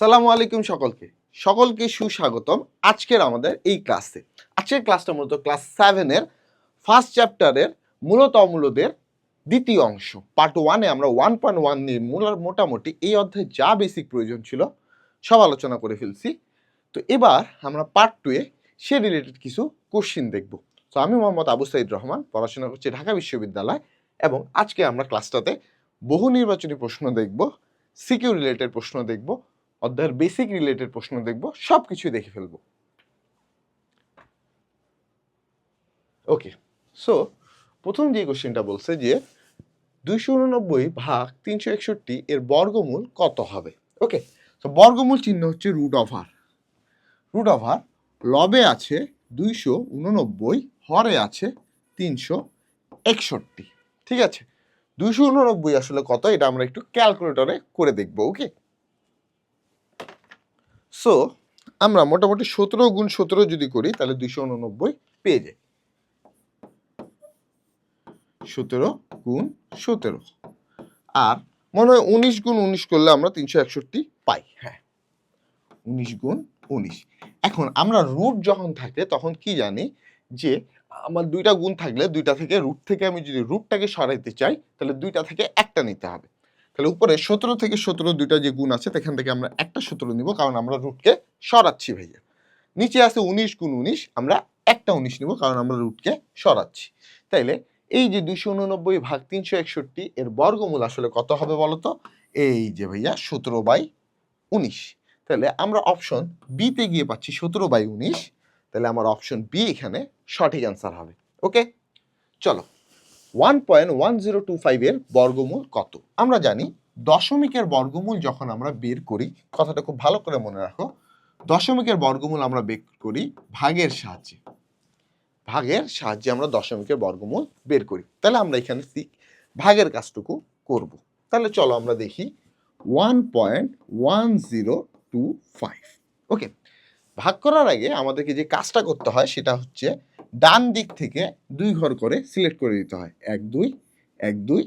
আসসালামু আলাইকুম সকলকে সুস্বাগতম আজকের আমাদের এই ক্লাসে। আজকের ক্লাসটা মূলত ক্লাস 7 এর ফার্স্ট চ্যাপ্টারের মূলত অমূলদের দ্বিতীয় অংশ। পার্ট 1 এ আমরা 1.1 নিয়ে মোটামুটি এই অধ্যায়ে যা বেসিক প্রয়োজন ছিল সব আলোচনা করে ফেলছি। তো এবার আমরা পার্ট 2 এ সে রিলেটেড কিছু কোশ্চেন দেখব। তো আমি মোহাম্মদ আবু সাইদ রহমান, পড়াশোনা করছি ঢাকা বিশ্ববিদ্যালয়, এবং আজকে আমরা ক্লাসটাতে বহু নির্বাচনী প্রশ্ন দেখব, সিকিউ রিলেটেড প্রশ্ন দেখব, অধ্যায়ের বেসিক রিলেটেড প্রশ্ন দেখব, সব কিছুই দেখে ফেলব। ওকে, সো প্রথম যে কোশ্চেনটা বলছে যে 289 ভাগ 361 এর বর্গমূল কত হবে। ওকে, তো বর্গমূল চিহ্ন হচ্ছে রুট ওভার লবে আছে 289, হরে আছে 361। ঠিক আছে, 289 আসলে কত এটা আমরা একটু ক্যালকুলেটরে করে দেখব। ওকে, সো আমরা মোটামুটি 17 গুণ 17 যদি করি তাহলে 289 পেয়ে যাই। 17 গুণ 17, আর মনে হয় 19 গুণ 19 করলে আমরা 361 পাই। হ্যাঁ, 19 গুণ 19। এখন আমরা রুট যখন থাকে তখন কি জানি যে আমার দুইটা গুণ থাকলে দুইটা থেকে রুট থেকে আমি যদি রুটটাকে সরাইতে চাই তাহলে দুইটা থেকে একটা নিতে হবে। তাহলে উপরে 17 থেকে 17 দুইটা যে গুণ আছে সেখান থেকে আমরা একটা 17 নিব, কারণ আমরা রুটকে সরাচ্ছি ভাইয়া। নিচে আছে 19 গুণ 19, আমরা একটা 19 নিব কারণ আমরা রুটকে সরাচ্ছি। তাইলে এই যে 289 ভাগ 361 এর বর্গমূল আসলে কত হবে বলতো? এই যে ভাইয়া 17/19। তাহলে আমরা অপশন বিতে গিয়ে পাচ্ছি 17/19। তাহলে আমার অপশন বি এখানে সঠিক অ্যান্সার হবে। ওকে, চলো 1.1025 এর বর্গমূল কত? আমরা জানি দশমিকের বর্গমূল যখন আমরা বের করি, কথাটা খুব ভালো করে মনে রাখো, দশমিকের বর্গমূল আমরা বের করি ভাগের সাহায্যে আমরা দশমিকের বর্গমূল বের করি। তাহলে আমরা এখানে ভাগের কাজটুকু করব। তাহলে চলো আমরা দেখি 1.1025। ওকে, ভাগ করার আগে আমাদেরকে যে কাজটা করতে হয় সেটা হচ্ছে ডান দিক থেকে 2 ঘর করে সিলেক্ট করে দিতে হয়। 1 2 1 2,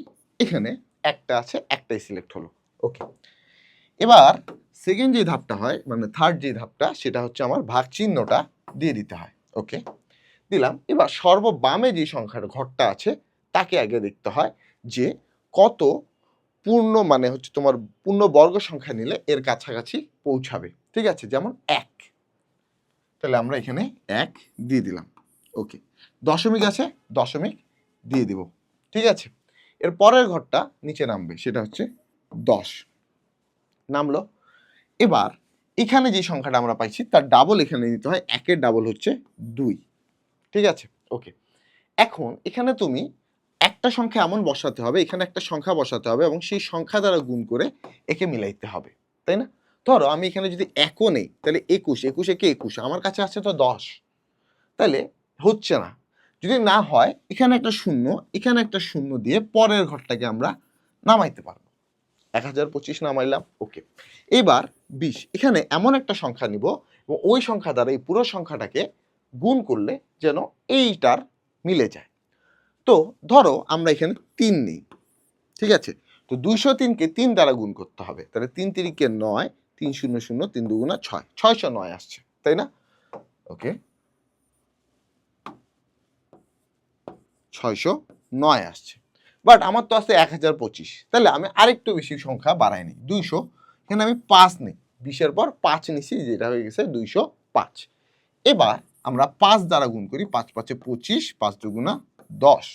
এখানে একটা আছে, একটাই সিলেক্ট হলো। ওকে, এবার সেকেন্ড যে ধাপটা হয়, মানে থার্ড যে ধাপটা, সেটা হচ্ছে আমার ভাগ চিহ্নটা দিয়ে দিতে হয়। ওকে, দিলাম। এবার সর্ববামে যে সংখ্যার ঘরটা আছে তাকে আগে দেখতে হয় যে কত পূর্ণ, মানে হচ্ছে তোমার পূর্ণ বর্গ সংখ্যা নিলে এর কাছাকাছি পৌঁছাবে। ঠিক আছে, যেমন 1, তাহলে আমরা এখানে 1 দিয়ে দিলাম। ওকে, দশমিক আছে, দশমিক দিয়ে দিব। ঠিক আছে, এর পরের ঘরটা নিচে নামবে, সেটা হচ্ছে 10 নামলো। এবার এখানে যে সংখ্যাটা আমরা পাইছি তার ডাবল এখানে দিতে হয়, 1-এর ডাবল হচ্ছে 2। ঠিক আছে, ওকে, এখন এখানে তুমি একটা সংখ্যা এমন বসাতে হবে, এখানে একটা সংখ্যা বসাতে হবে এবং সেই সংখ্যা দ্বারা গুণ করে একে মিলাইতে হবে, তাই না? ধরো আমি এখানে যদি 1ও নেই তাহলে 21, 21 একে 21, আমার কাছে আছে তো 10, তাহলে হচ্ছে না। যদি না হয় এখানে একটা শূন্য, এখানে একটা শূন্য দিয়ে পরের ঘরটাকে আমরা নামাইতে পারবো। 1025 নামাইলাম। ওকে, এবার 20, এখানে এমন একটা সংখ্যা নিব এবং ওই সংখ্যা দ্বারা এই পুরো সংখ্যাটাকে গুণ করলে যেন এইটার মিলে যায়। তো ধরো আমরা এখানে 3 নিই। ঠিক আছে, তো 203কে 3 দ্বারা গুণ করতে হবে। তাহলে 3 3-কে 9, 3 0 0, 3 2 6, 609 আসছে, তাই না? ওকে, 609 আসছে। বাট আমার তো আছে 1025, তাহলে আমি আরেকটু বেশি সংখ্যা বাড়াই নিই, 200। এখানে আমি 5 নিই, 20-এর পর 5 নিছি, যেটা হয়ে গেছে 205। এবার আমরা 5 দ্বারা গুণ করি, 5 5-এ 25, 5 2 10,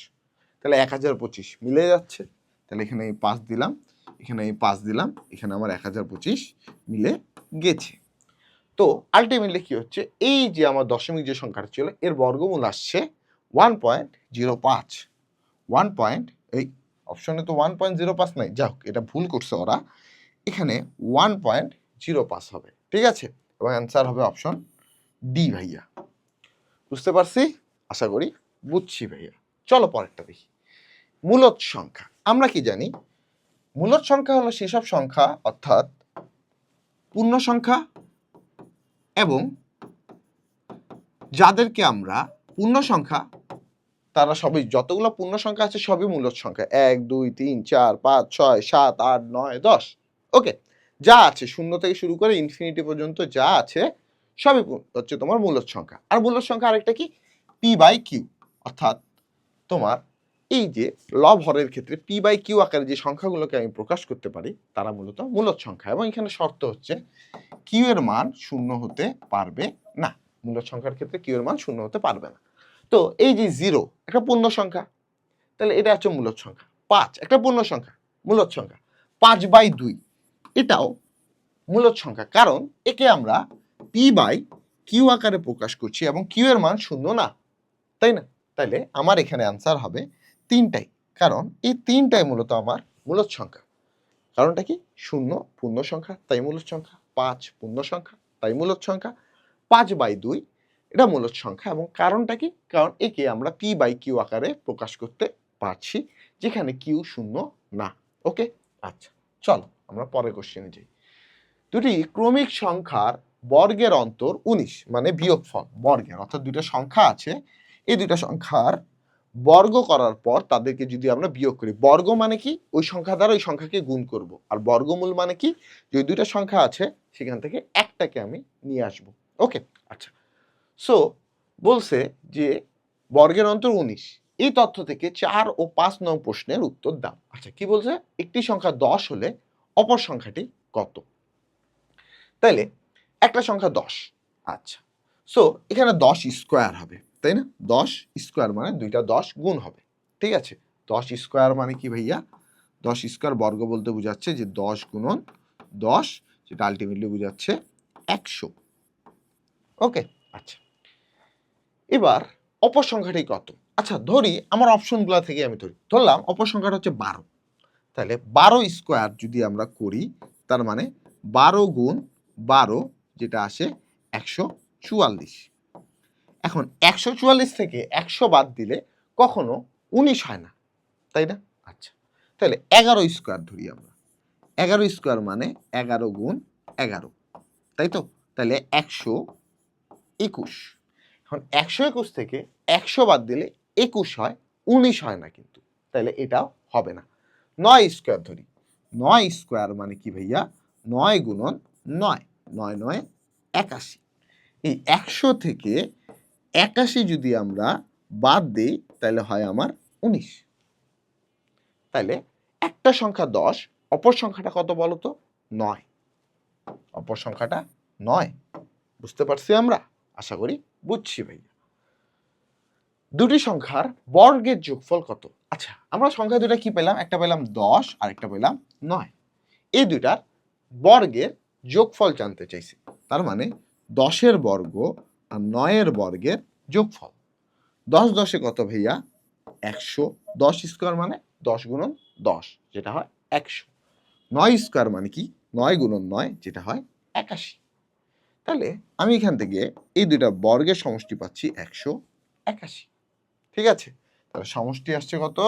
তাহলে 1025 মিলে যাচ্ছে। তাহলে এখানে এই 5 দিলাম, এখানে এই 5 দিলাম, এখানে আমার 1025 মিলে গেছে। তো আলটিমেটলি কি হচ্ছে, এই যে আমার দশমিক যে সংখ্যাটা ছিল এর বর্গমূল আসছে 1.05। এই অপশনে তো 1.05 নাই, যাই হোক এটা ভুল করছে ওরা, এখানে 1.05 হবে। ঠিক আছে, এবং অ্যান্সার হবে অপশন ডি ভাইয়া। বুঝতে পারছি? আশা করি বুঝছি ভাইয়া। চলো পরেরটা দেখি, মূলদ সংখ্যা। আমরা কি জানি, মূলদ সংখ্যা হলো সেসব সংখ্যা, অর্থাৎ পূর্ণ সংখ্যা এবং যাদেরকে আমরা পূর্ণ সংখ্যা, তারা সবই, যতগুলো পূর্ণ সংখ্যা আছে সবই মূলদ সংখ্যা, 1 2 3 4 5 6 7 8 9 10। ওকে, যা আছে শূন্য থেকে শুরু করে ইনফিনিটি পর্যন্ত যা আছে সবই হচ্ছে তোমার মূলদ সংখ্যা। আর মূলদ সংখ্যা আরেকটা কি, পি বাই কিউ, অর্থাৎ তোমার এই যে লব হরের ক্ষেত্রে পি বাই কিউ আকারে যে সংখ্যাগুলোকে আমি প্রকাশ করতে পারি তারা মূলত মূলদ সংখ্যা। এবং এখানে শর্ত হচ্ছে কিউ এর মান শূন্য হতে পারবে না। মূলদ সংখ্যার ক্ষেত্রে কিউ এর মান শূন্য হতে পারবে না। তো এই যে 0 একটা পূর্ণ সংখ্যা, তাহলে এটা হচ্ছে মূলদ সংখ্যা। 5 একটা পূর্ণ সংখ্যা, মূলদ সংখ্যা। 5/2 এটাও মূলদ সংখ্যা, কারণ একে আমরা পি বাই কিউ আকারে প্রকাশ করছি এবং কিউ এর মান শূন্য না, তাই না? তাইলে আমার এখানে অ্যান্সার হবে 3টাই, কারণ এই 3টাই মূলত আমার মূলদ সংখ্যা। কারণটা কি, 0 পূর্ণ সংখ্যা তাই মূলদ সংখ্যা, 5 পূর্ণ সংখ্যা তাই মূলদ সংখ্যা, 5/2 এটা মূলদ সংখ্যা। এবং কারণটা কি, কারণ একে আমরা পি বাই কিউ আকারে প্রকাশ করতে পারছি যেখানে কিউ শূন্য না। ওকে, আচ্ছা চলো আমরা পরের কোশ্চেনে যাই। দুটি ক্রমিক সংখ্যার বর্গের অন্তর 19, মানে বিয়োগফল বর্গের, অর্থাৎ দুইটা সংখ্যা আছে, এই দুইটা সংখ্যার বর্গ করার পর তাদেরকে যদি আমরা বিয়োগ করি, বর্গ মানে কি, ওই সংখ্যা দ্বারা ওই সংখ্যাকে গুণ করব, আর বর্গমূল মানে কি, যে দুইটা সংখ্যা আছে সেখান থেকে একটাকে আমি নিয়ে আসব। ওকে, আচ্ছা সো বলছে যে বর্গের অন্তর 19, এই তথ্য থেকে 4 ও 5 নং প্রশ্নের উত্তর দাও। আচ্ছা কি বলছে, একটি সংখ্যা 10 হলে অপর সংখ্যাটি কত? তাইলে একটা সংখ্যা 10, আচ্ছা সো এখানে 10 স্কোয়ার হবে, তাই না? 10 স্কোয়ার মানে দুইটা 10 গুণ হবে, ঠিক আছে? 10 স্কোয়ার মানে কি ভাইয়া, 10 স্কোয়ার বর্গ বলতে বোঝাচ্ছে যে 10 গুণন 10, যেটা আলটিমেটলি বোঝাচ্ছে 100। ওকে, আচ্ছা এবার অপর সংখ্যাটি কত? আচ্ছা ধরি আমার অপশনগুলো থেকে আমি ধরলাম অপর সংখ্যাটা হচ্ছে 12, তাহলে 12 স্কোয়ার যদি আমরা করি তার মানে 12 গুণ 12 যেটা আসে 144। এখন 144 থেকে 100 বাদ দিলে কখনো 19 হয় না, তাই না? আচ্ছা তাহলে 11 স্কোয়ার ধরি আমরা, 11 স্কোয়ার মানে 11 গুণ 11, তাই তো? তাহলে 121। এখন 121 থেকে 100 বাদ দিলে 21 হয়, 19 হয় না কিন্তু, তাহলে এটাও হবে না। 9 স্কোয়ার ধরি, 9 স্কোয়ার মানে কি ভাইয়া, 9 গুণন 9, 9 9 81। এই 100 থেকে 81 যদি আমরা বাদ দিই তাহলে হয় আমার 19। তাহলে একটা সংখ্যা 10, অপর সংখ্যাটা কত বলো তো? 9, অপর সংখ্যাটা 9। বুঝতে পারছি আমরা? আশা করি বুঝছি ভাইয়া। দুটি সংখ্যার বর্গের যোগফল কত? আচ্ছা আমরা সংখ্যা দুটা কি পেলাম, একটা পেলাম 10 আর একটা পেলাম 9, এই দুইটার বর্গের যোগফল জানতে চাইছি। তার মানে 10-এর বর্গ আর 9-এর বর্গের যোগফল। 10 10-এ কত ভাইয়া? 100। 10 স্কোয়ার মানে 10 গুণন 10, যেটা হয় 100। 9 স্কোয়ার মানে কি, 9 গুণন 9, যেটা হয় 81। তাহলে আমি এখান থেকে এই দুইটা বর্গের সমষ্টি পাচ্ছি 181, ঠিক আছে? তাহলে সমষ্টি আসছে কত?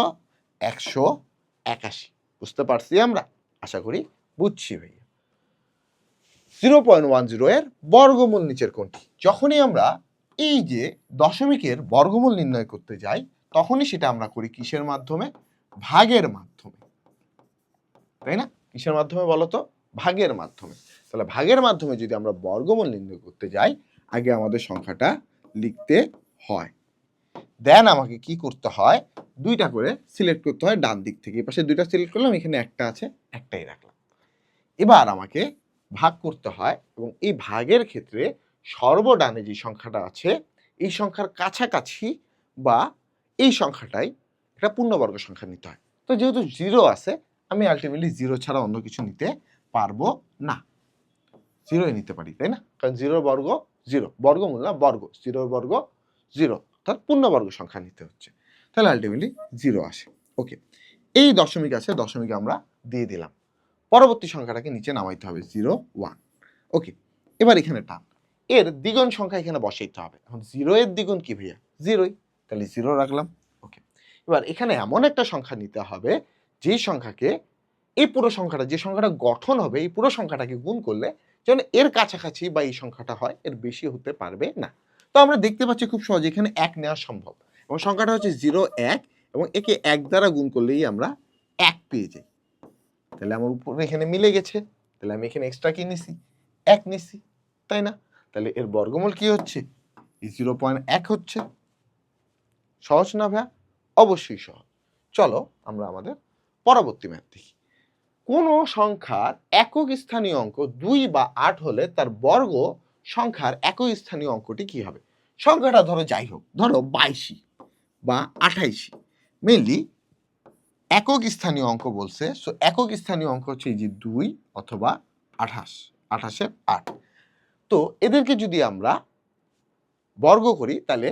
181। বুঝতে পারছি আমরা? আশা করি বুঝছি ভাইয়া। 0.10 এর বর্গমূল নিচের কোনটি? যখনই আমরা এই যে দশমিকের বর্গমূল নির্ণয় করতে যাই তখনই সেটা আমরা করি কিসের মাধ্যমে? ভাগের মাধ্যমে, তাই না? কিসের মাধ্যমে বলো তো? ভাগের মাধ্যমে। তাহলে ভাগের মাধ্যমে যদি আমরা বর্গমূল নির্ণয় করতে যাই আগে আমাদের সংখ্যাটা লিখতে হয়, দেন আমাকে কি করতে হয়, দুইটা করে সিলেক্ট করতে হয় ডান দিক থেকে। এই পাশে দুইটা সিলেক্ট করলাম, এখানে একটা আছে, একটাই রাখলাম। এবার আমাকে ভাগ করতে হয় এবং এই ভাগের ক্ষেত্রে সর্বডানে যে সংখ্যাটা আছে এই সংখ্যার কাছাকাছি বা এই সংখ্যাটাই একটা পূর্ণবর্গ সংখ্যা নিতে হয়। তো যেহেতু 0 আছে আমি আলটিমেটলি 0 ছাড়া অন্য কিছু নিতে পারবো না, 0ই নিতে পারি, তাই না? কারণ 0 বর্গ 0, বর্গমূল না বর্গ, 0 বর্গ 0, অর্থাৎ পূর্ণবর্গ সংখ্যা নিতে হচ্ছে, তাহলে আলটিমেটলি 0 আসে। ওকে, এই দশমিক আছে, দশমিক আমরা দিয়ে দিলাম। পরবর্তী সংখ্যাটাকে নিচে নামাইতে হবে 0 1। ওকে, এবার এখানে টান, এর দ্বিগুণ সংখ্যা এখানে বসাইতে হবে। এখন 0 এর দ্বিগুণ কি ভাইয়া? 0ই, তাহলে 0 রাখলাম। ওকে, এবার এখানে এমন একটা সংখ্যা নিতে হবে যে সংখ্যাকে এই পুরো সংখ্যাটা, যে সংখ্যাটা গঠন হবে এই পুরো সংখ্যাটাকে গুণ করলে যেন এর কাছাকাছি বা এই সংখ্যাটা হয়, এর বেশি হতে পারবে না। তো আমরা দেখতে পাচ্ছি খুব সহজে এখানে 1 নেওয়া সম্ভব এবং সংখ্যাটা হচ্ছে 0 1 এবং একে 1 দ্বারা গুণ করলেই আমরা 1 পেয়ে যাই। তাহলে আমার উপরে এখানে মিলে গেছে, তাহলে আমি এখানে এক্সট্রা কি নিছি, 1 নিছি, তাই না? তাহলে এর বর্গমূল কি হচ্ছে, 0.1 হচ্ছে। সহজ না ভাইয়া? অবশ্যই সহজ। চলো আমরা আমাদের পরবর্তী ম্যাথ দেখি। কোন সংখ্যার একক স্থানীয় অঙ্ক 2 বা 8 হলে তার বর্গ সংখ্যার একক স্থানীয় অঙ্কটি কি হবে? সংখ্যাটা ধরো যাই হোক, ধরো 22 বা 28, মেইনলি একক স্থানীয় অঙ্ক বলছে। সো একক স্থানীয় অঙ্ক হচ্ছে এই যে 2 অথবা 28, 28-এর 8। তো এদেরকে যদি আমরা বর্গ করি তাহলে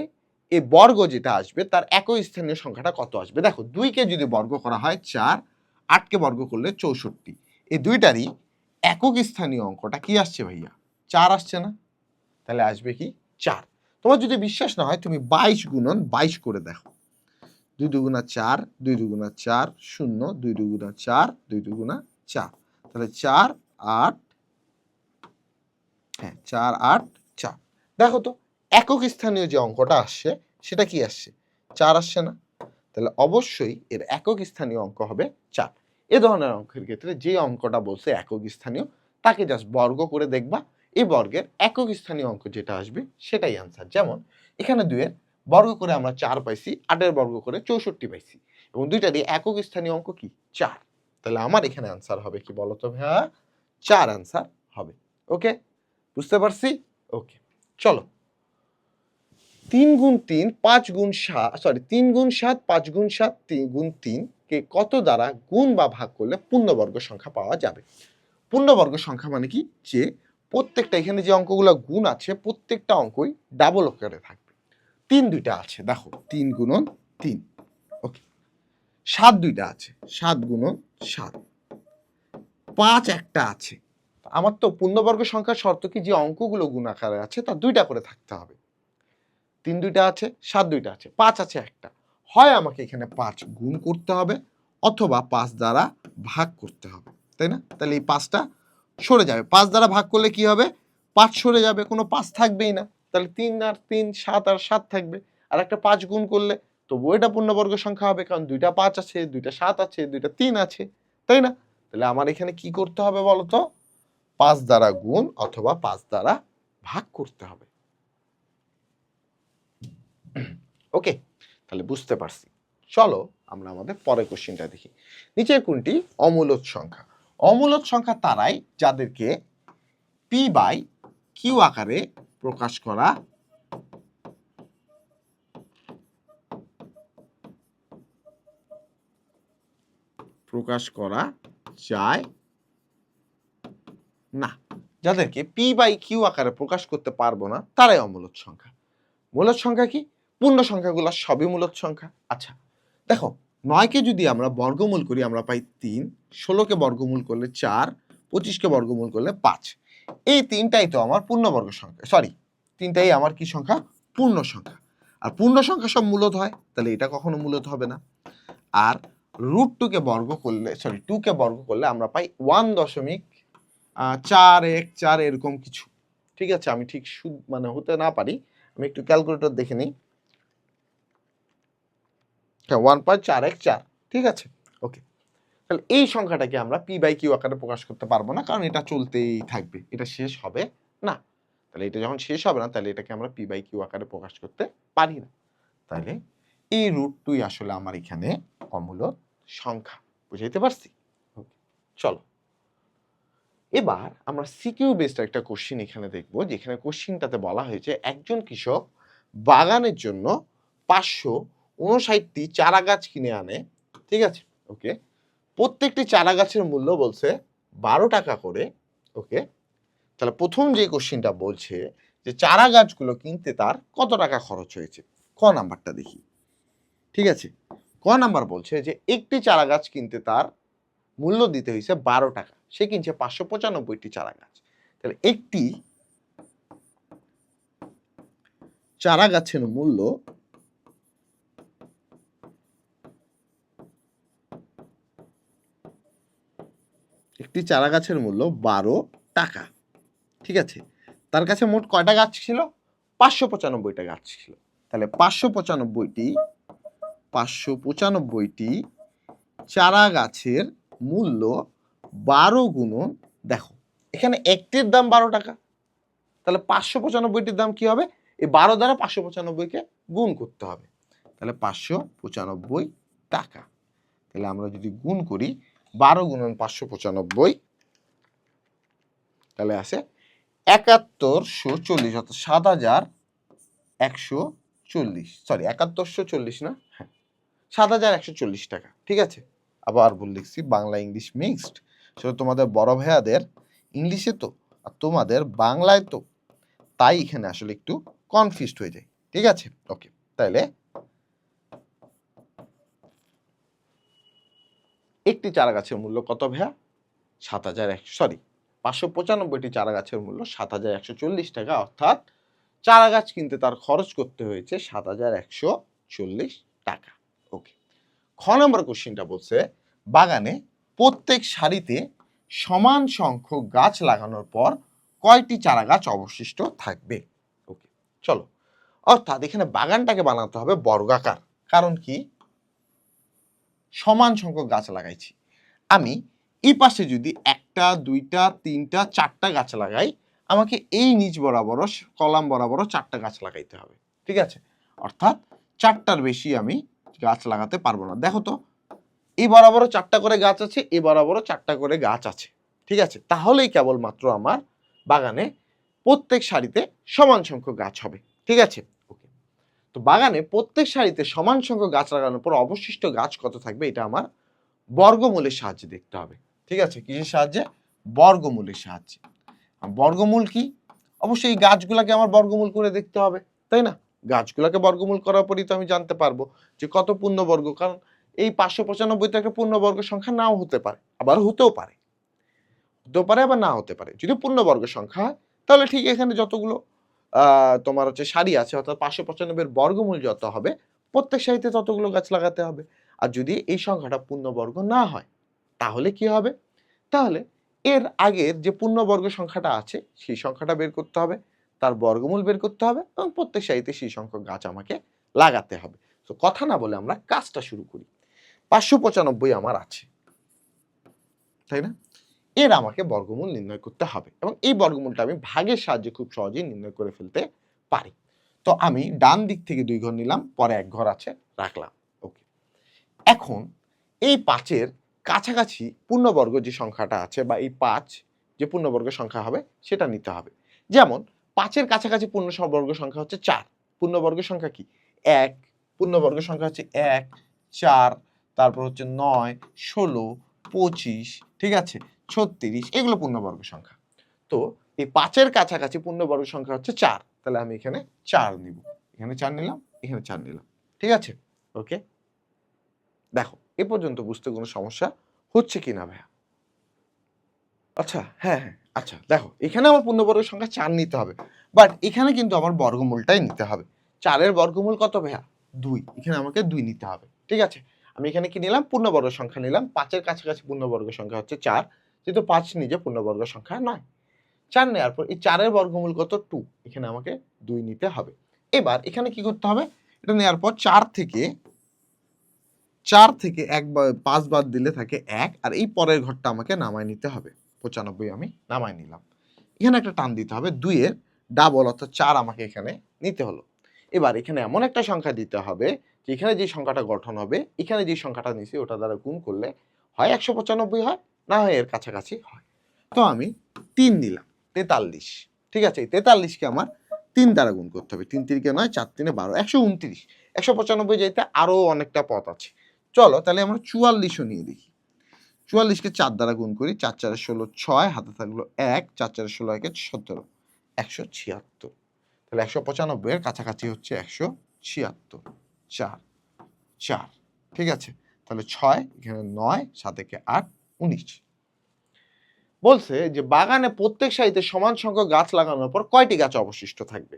এই বর্গ যেটা আসবে তার একক স্থানীয় সংখ্যাটা কত আসবে? দেখো 2 কে যদি বর্গ করা হয় 4, 8 কে বর্গ করলে 64। এই দুইটারই একক স্থানীয় অঙ্কটা কি আসছে ভাইয়া? 4 আসছে না? তাহলে আসবে কি 4। তোমার যদি বিশ্বাস না হয় তুমি 22 গুণন 22 করে দেখো। 2 দুগুণা 4, 2 দুগুণা 4, 0, 2 দুগুণা 4, 2 দুগুণা 4। তাহলে 4, 8, হ্যাঁ 4, 8, 4। দেখো তো একক স্থানীয় যে অঙ্কটা আসছে সেটা কি আসছে? 4 আসছে না? তাহলে অবশ্যই এর একক স্থানীয় অঙ্ক হবে 4। এ ধরনের অঙ্কের ক্ষেত্রে যে অঙ্কটা বলছে একক স্থানীয় তাকে জাস্ট বর্গ করে দেখবা, এই বর্গের একক স্থানীয় অঙ্ক যেটা আসবে সেটাই আনসার। যেমন এখানে 2 এর বর্গ করে আমরা 4 পাইছি, 8 এর বর্গ করে 64 পাইছি এবং দুইটারই একক স্থানীয় অঙ্ক কি 4। তাহলে আমার এখানে আনসার হবে কি বলতো ভাইয়া? 4 আনসার হবে। ওকে, বুঝতে পারছি? ওকে, চলো 3 গুণ 3 5 গুণ 7, সরি 3 গুণ 7 5 গুণ 7 3 গুণ 3 কে কত দ্বারা গুণ বা ভাগ করলে পূর্ণবর্গ সংখ্যা পাওয়া যাবে? পূর্ণবর্গ সংখ্যা মানে কি, যে প্রত্যেকটা এখানে যে অঙ্কগুলো গুণ আছে প্রত্যেকটা অঙ্কই ডাবল আকারে থাকবে। 3 দুইটা আছে, দেখো 3 গুণন 3, ওকে। 7 দুইটা আছে, 7 গুণন 7, 5 একটা আছে। আমার তো পূর্ণবর্গ সংখ্যার শর্ত কি, যে অঙ্কগুলো গুণ আকারে আছে তার দুইটা করে থাকতে হবে। 3 দুইটা আছে, 7 দুইটা আছে, 5 আছে একটা। হয় আমাকে এখানে 5 গুণ করতে হবে অথবা 5 দ্বারা ভাগ করতে হবে, তাই না? তাহলে এই 5টা সরে যাবে, 5 দ্বারা ভাগ করলে কি হবে? 5 সরে যাবে, কোনো 5 থাকবেই না। তাহলে 3 আর 3 7 আর 7 থাকবে। আর একটা 5 গুণ করলে তবুও এটা পূর্ণবর্গ সংখ্যা হবে, কারণ দুইটা 5 আছে, দুইটা 7 আছে, দুইটা 3 আছে, তাই না? তাহলে আমার এখানে কি করতে হবে বলতো? 5 দ্বারা গুণ অথবা 5 দ্বারা ভাগ করতে হবে। ওকে, তাহলে বুঝতে পারছি। চলো আমরা আমাদের পরের কোশ্চেনটা দেখি। নিচের কোনটি অমূলদ সংখ্যা? অমূলদ সংখ্যা তারাই যাদেরকে পি বাই কিউ আকারে প্রকাশ করা যায় না। যাদেরকে পি বাই কিউ আকারে প্রকাশ করতে পারবো না তারাই অমূলদ সংখ্যা। মূলদ সংখ্যা কি? পূর্ণ সংখ্যাগুলো সবই মূলদ সংখ্যা। আচ্ছা দেখো, 9কে যদি আমরা বর্গমূল করি আমরা পাই 3, 16কে বর্গমূল করলে 4, 25কে বর্গমূল করলে 5। এই তিনটাই তো আমার পূর্ণবর্গ সংখ্যা, সরি তিনটাই আমার কি সংখ্যা? পূর্ণ সংখ্যা। আর পূর্ণ সংখ্যা সব মূলদ হয়, তাহলে এটা কখনো মূলদ হবে না। আর √2কে বর্গ করলে, সরি 2কে বর্গ করলে আমরা পাই 1.41 এরকম কিছু। ঠিক আছে, আমি ঠিক মানে হতে না পারি, আমি একটু ক্যালকুলেটর দেখে নিই। 1.414, ঠিক আছে, ওকে। তাহলে এই সংখ্যাটাকে আমরা পি বাই কিউ আকারে প্রকাশ করতে পারবো না, কারণ এটা চলতেই থাকবে, এটা শেষ হবে না। তাহলে এটা যখন শেষ হবে না তাহলে এটাকে আমরা পি বাই কিউ আকারে প্রকাশ করতে পারি না। তাহলে এই √2 আসলে আমার এখানে অমূলদ সংখ্যা। বুঝাইতে পারছি? চলো এবার আমরা সিকিউ বেসড একটা কোশ্চিন এখানে দেখবো, যেখানে কোশ্চিনটাতে বলা হয়েছে একজন কৃষক বাগানের জন্য 559টি চারা গাছ কিনে আনে, ঠিক আছে, ওকে। প্রত্যেকটি চারা গাছের মূল্য বলছে 12 টাকা করে, ওকে। তাহলে প্রথম যে কোশ্চিনটা বলছে যে চারা গাছগুলো কিনতে তার কত টাকা খরচ হয়েছে। ক নাম্বারটা দেখি, ঠিক আছে। ক নাম্বার বলছে যে একটি চারা গাছ কিনতে তার মূল্য দিতে হয়েছে 12 টাকা, সে কিনছে 595টি চারা গাছ। তাহলে একটি চারা গাছের মূল্য একটি চারা গাছের মূল্য 12 টাকা, ঠিক আছে। তার কাছে মোট কয়টা গাছ ছিল? 595টা গাছ ছিল। তাহলে 595টি চারা গাছের মূল্য 12 গুণন, দেখো এখানে একটির দাম 12 টাকা, তাহলে 595টির দাম কি হবে? এই 12 দ্বারা 595কে গুণ করতে হবে, তাহলে 595 টাকা। তাহলে আমরা যদি গুণ করি 12 গুণন 595, তাহলে আসে 7140, অর্থাৎ 7140, সরি 7140 না, হ্যাঁ 7140 টাকা। ঠিক আছে, আবার বলে লিখছি বাংলা ইংলিশ মিক্সড, সেটা তোমাদের বড় ভাইয়াদের ইংলিশে তো আর তোমাদের বাংলায় তো, তাই এখানে আসলে একটু কনফিউজড হয়ে যায়। ঠিক আছে, ওকে। তাহলে একটি চারা গাছের মূল্য কত ভাইয়া? 7100, সরি 595টি চারা গাছের মূল্য 7140 টাকা, অর্থাৎ চারা গাছ কিনতে তার খরচ করতে হয়েছে 7140 টাকা। ওকে। খ নম্বর কোশ্চেনটা বলছে বাগানে প্রত্যেক সারিতে সমান সংখ্যক গাছ লাগানোর পর কয়টি চারা গাছ অবশিষ্ট থাকবে? ওকে, চলো। অর্থাৎ এখানে বাগানটাকে বানাতে হবে বর্গাকার, কারণ কি সমান সংখ্যক গাছ লাগাইছি। আমি এই পাশে যদি 1টা 2টা 3টা 4টা গাছ লাগাই, আমাকে এই নিচ বরাবর কলাম বরাবর 4টা গাছ লাগাইতে হবে। ঠিক আছে, অর্থাৎ 4টার বেশি আমি গাছ লাগাতে পারবো না। দেখো তো, এই বরাবরও 4টা করে গাছ আছে, এই বরাবরও 4টা করে গাছ আছে। ঠিক আছে, তাহলেই কেবলমাত্র আমার বাগানে প্রত্যেক সারিতে সমান সংখ্যক গাছ হবে। ঠিক আছে, ওকে। তো বাগানে প্রত্যেক সারিতে সমান সংখ্যক গাছ লাগানোর পর অবশিষ্ট গাছ কত থাকবে, এটা আমার বর্গমূলের সাহায্যে দেখতে হবে। ঠিক আছে, কিসের সাহায্যে? বর্গমূলের সাহায্যে। বর্গমূল কি? অবশ্যই এই গাছগুলাকে আমার বর্গমূল করে দেখতে হবে, তাই না? গাছগুলাকে বর্গমূল করার পরই তো আমি জানতে পারবো যে কত পূর্ণবর্গ, কারণ এই 595 তো একটা পূর্ণবর্গ সংখ্যা নাও হতে পারে, আবার হতেও পারে, আবার না হতে পারে। যদি পূর্ণবর্গ সংখ্যা হয় তাহলে ঠিক এখানে যতগুলো তোমার হচ্ছে সারি আছে, অর্থাৎ 595 বর্গমূল যত হবে প্রত্যেক সারিতে ততগুলো গাছ লাগাতে হবে। আর যদি এই সংখ্যাটা পূর্ণবর্গ না হয় তাহলে কি হবে? তাহলে এর আগের যে পূর্ণবর্গ সংখ্যাটা আছে সেই সংখ্যাটা বের করতে হবে, তার বর্গমূল বের করতে হবে, এবং প্রত্যেক সারিতে সেই সংখ্যক গাছ আমাকে লাগাতে হবে। তো কথা না বলে আমরা কাজটা শুরু করি। 595 আমার আছে, তাই না? এর আমাকে বর্গমূল নির্ণয় করতে হবে, এবং এই বর্গমূলটা আমি ভাগের সাহায্যে খুব সহজেই নির্ণয় করে ফেলতে পারি। তো আমি ডান দিক থেকে 2 ঘর নিলাম, পরে 1 ঘর আছে রাখলাম। ওকে, এখন এই 5-এর কাছাকাছি পূর্ণবর্গ যে সংখ্যাটা আছে, বা এই 5 যে পূর্ণবর্গ সংখ্যা হবে সেটা নিতে হবে। যেমন 5-এর কাছাকাছি পূর্ণবর্গ সংখ্যা হচ্ছে 4। পূর্ণবর্গ সংখ্যা কি? 1। পূর্ণবর্গ সংখ্যা হচ্ছে 1, 4, তারপর হচ্ছে 9, 16, 25, ঠিক আছে, 36, এগুলো পূর্ণবর্গ সংখ্যা। তো এই 5-এর কাছাকাছি পূর্ণবর্গ সংখ্যা হচ্ছে 4, তাহলে আমি এখানে 4 নিব, এখানে 4 নিলাম, এখানে 4 নিলাম। ঠিক আছে, ওকে। দেখো এ পর্যন্ত বুঝতে কোনো সমস্যা হচ্ছে কিনা ভাইয়া? আচ্ছা, হ্যাঁ হ্যাঁ, আচ্ছা দেখো এখানে আমার পূর্ণবর্গ সংখ্যা 4 নিতে হবে, বাট এখানে কিন্তু আমার বর্গমূলটাই নিতে হবে। 4-এর বর্গমূল কত ভাইয়া? 2। এখানে আমাকে 2 নিতে হবে। ঠিক আছে, আমি এখানে কি নিলাম? পূর্ণবর্গ সংখ্যা নিলাম। 5-এর কাছাকাছি পূর্ণবর্গ সংখ্যা হচ্ছে 4, যেহেতু 5 নিজে পূর্ণবর্গ সংখ্যা নয়। 4 নেওয়ার পর এই 4-এর বর্গমূল কত? 2। এখানে আমাকে 2 নিতে হবে। এবার এখানে কি করতে হবে? এটা নেওয়ার পর 4 থেকে 5 বাদ দিলে থাকে 1, আর এই পরের ঘরটা আমাকে নামায় নিতে হবে। 95 আমি নামায় নিলাম। এখানে একটা টান দিতে হবে, 2 এর ডাবল অর্থাৎ 4 আমাকে এখানে নিতে হলো। এবার এখানে এমন একটা সংখ্যা দিতে হবে যে এখানে যে সংখ্যাটা গঠন হবে, এখানে যে সংখ্যাটা নিছি ওটা দ্বারা গুণ করলে হয় 195 হয়, না হয় এর কাছাকাছি হয়। তো আমি 3 দিলাম, 43। ঠিক আছে, এই 43কে আমার 3 দ্বারা গুণ করতে হবে। 3 3 9, 4 3 12, 129। 195 যাইতে আরো অনেকটা পথ আছে। চলো তাহলে আমরা 44ও নিয়ে দেখি। 44কে 4 দ্বারা গুণ করি, 4 4 16, 6, হাতে থাকলো 1, 4 4 16 1 17, 176। তাহলে 195 এর কাছাকাছি হচ্ছে 176, 4 4। ঠিক আছে, তাহলে 6, এখানে 9, 7 একে 8, 19। বলছে যে বাগানে প্রত্যেক সারিতে সমান সংখ্যক গাছ লাগানোর পর কয়টি গাছ অবশিষ্ট থাকবে?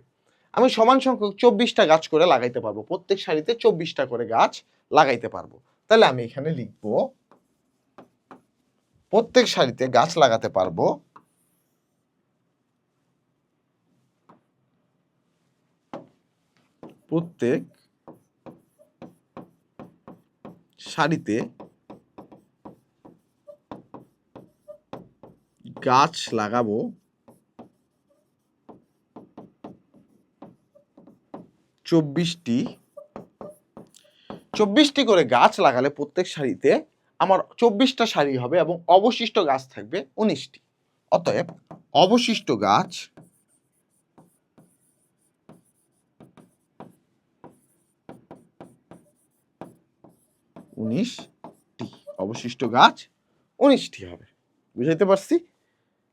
আমি সমান সংখ্যক 24টা গাছ করে লাগাইতে পারবো, প্রত্যেক সারিতে 24টা করে গাছ লাগাইতে পারবো। তাহলে আমি এখানে লিখবো প্রত্যেক সারিতে গাছ লাগাতে পারবো প্রত্যেক সারিতে গাছ লাগাবো 24টি করে গাছ লাগালে প্রত্যেক সারিতে আমার 24টা সারি হবে এবং অবশিষ্ট গাছ থাকবে 19টি। অতএব অবশিষ্ট গাছ অবশিষ্ট গাছ 19টি হবে। বুঝাইতে পারছি?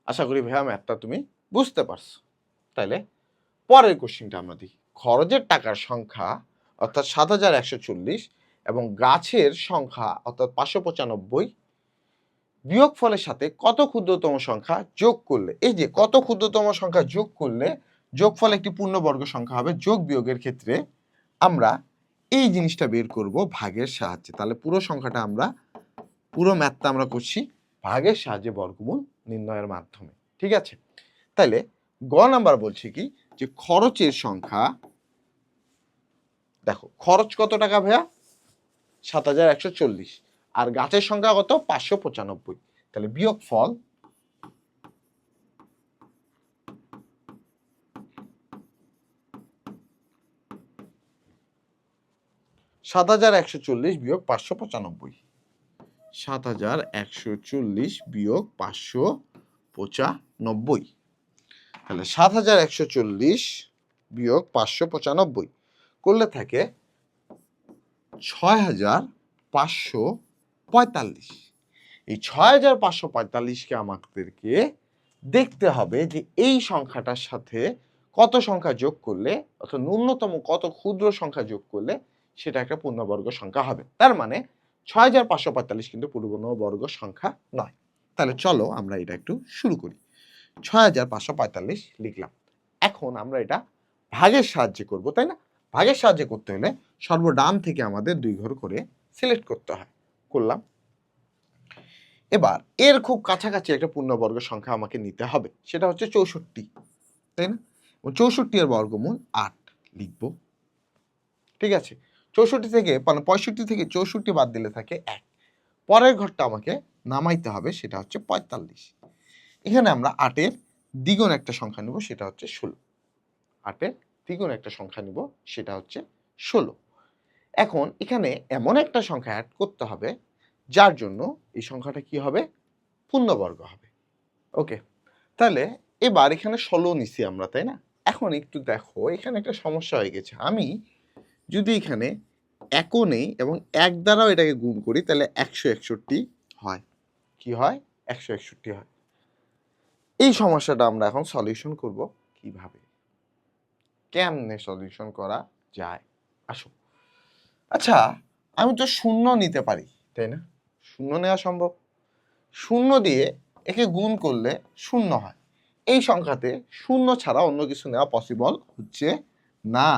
আশা করি ভাইয়া ম্যাথটা তুমি বুঝতে পারছো। তাইলে পরের কোশ্চেনটা আমরা দেখি। খরচের টাকার সংখ্যা অর্থাৎ ৭,১৪০ এবং গাছের সংখ্যা অর্থাৎ ৫৯৫ বিয়োগফলের সাথে কত ক্ষুদ্রতম সংখ্যা যোগ করলে, এই যে কত ক্ষুদ্রতম সংখ্যা যোগ করলে যোগফল একটি পূর্ণবর্গ সংখ্যা হবে, যোগ বিয়োগের ক্ষেত্রে আমরা এই জিনিসটা বের করব ভাগের সাহায্যে। তাহলে পুরো ম্যাথটা আমরা করছি ভাগের সাহায্যে বর্গমূল নির্ণয়ের মাধ্যমে। ঠিক আছে? তাহলে গ নাম্বার বলছে কি যে খরচের সংখ্যা, দেখো খরচ কত টাকা ভাইয়া? ৭,১৪০ আর গাছের সংখ্যা কত? ৫৯৫। তাহলে বিয়োগফল ৭,১৪০ বিয়োগ ৫৯৫। ৭,১৪০ বিয়োগ ৫৯৫। তাহলে ৭,১৪০ বিয়োগ ৫৯৫ করলে থাকে ৬,৫৪৫। এই ৬,৫৪৫কে আমাদেরকে দেখতে হবে যে এই সংখ্যাটার সাথে কত সংখ্যা যোগ করলে, অর্থাৎ ন্যূনতম কত ক্ষুদ্র সংখ্যা যোগ করলে সেটা একটা পূর্ণবর্গ সংখ্যা হবে। তার মানে ৬,৫৪৫ কিন্তু পূর্ণবর্গ সংখ্যা নয়। তাহলে চলো আমরা এটা একটু শুরু করি। ৬,৫৪৫ লিখলাম। এখন আমরা এটা ভাগের সাহায্যে করব, তাই না? ভাগের সাহায্যে করতে হলে সর্বডান থেকে আমাদের 2 ঘর করে সিলেক্ট করতে হয়। করলাম। এবার এর খুব কাছাকাছি একটা পূর্ণবর্গ সংখ্যা আমাকে নিতে হবে, সেটা হচ্ছে ৬৪, তাই না? ৬৪ এর বর্গমূল ৮ লিখব। ঠিক আছে? ৬৪ থেকে মানে ৬৫ থেকে ৬৪ বাদ দিলে থাকে ১। পরের ঘরটা আমাকে নামাইতে হবে, সেটা হচ্ছে ৪৫। এখানে আমরা ৮ এর দ্বিগুণ একটা সংখ্যা নেব, সেটা হচ্ছে ১৬। ৮ এর দ্বিগুণ একটা সংখ্যা নিব, সেটা হচ্ছে ১৬। এখন এখানে এমন একটা সংখ্যা অ্যাড করতে হবে যার জন্য এই সংখ্যাটা কি হবে? পূর্ণবর্গ হবে। ওকে, তাহলে এবার এখানে ১৬ নিছি আমরা, তাই না? এখন একটু দেখো এখানে একটা সমস্যা হয়ে গেছে। আমি যদি এখানে ১ও নেই এবং ১ দ্বারাও এটাকে গুণ করি তাহলে ১৬১ হয়। কি হয়? ১৬১ হয়। এই সমস্যাটা আমরা এখন সলিউশন করব কিভাবে? কেমনে সলিউশন করা যায়? আসো। আচ্ছা, আমি তো ০ নিতে পারি, তাই না? ০ নেওয়া সম্ভব। ০ দিয়ে একে গুণ করলে ০ হয়। এই সংখ্যাতে ০ ছাড়া অন্য কিছু নেওয়া পসিবল হচ্ছে না।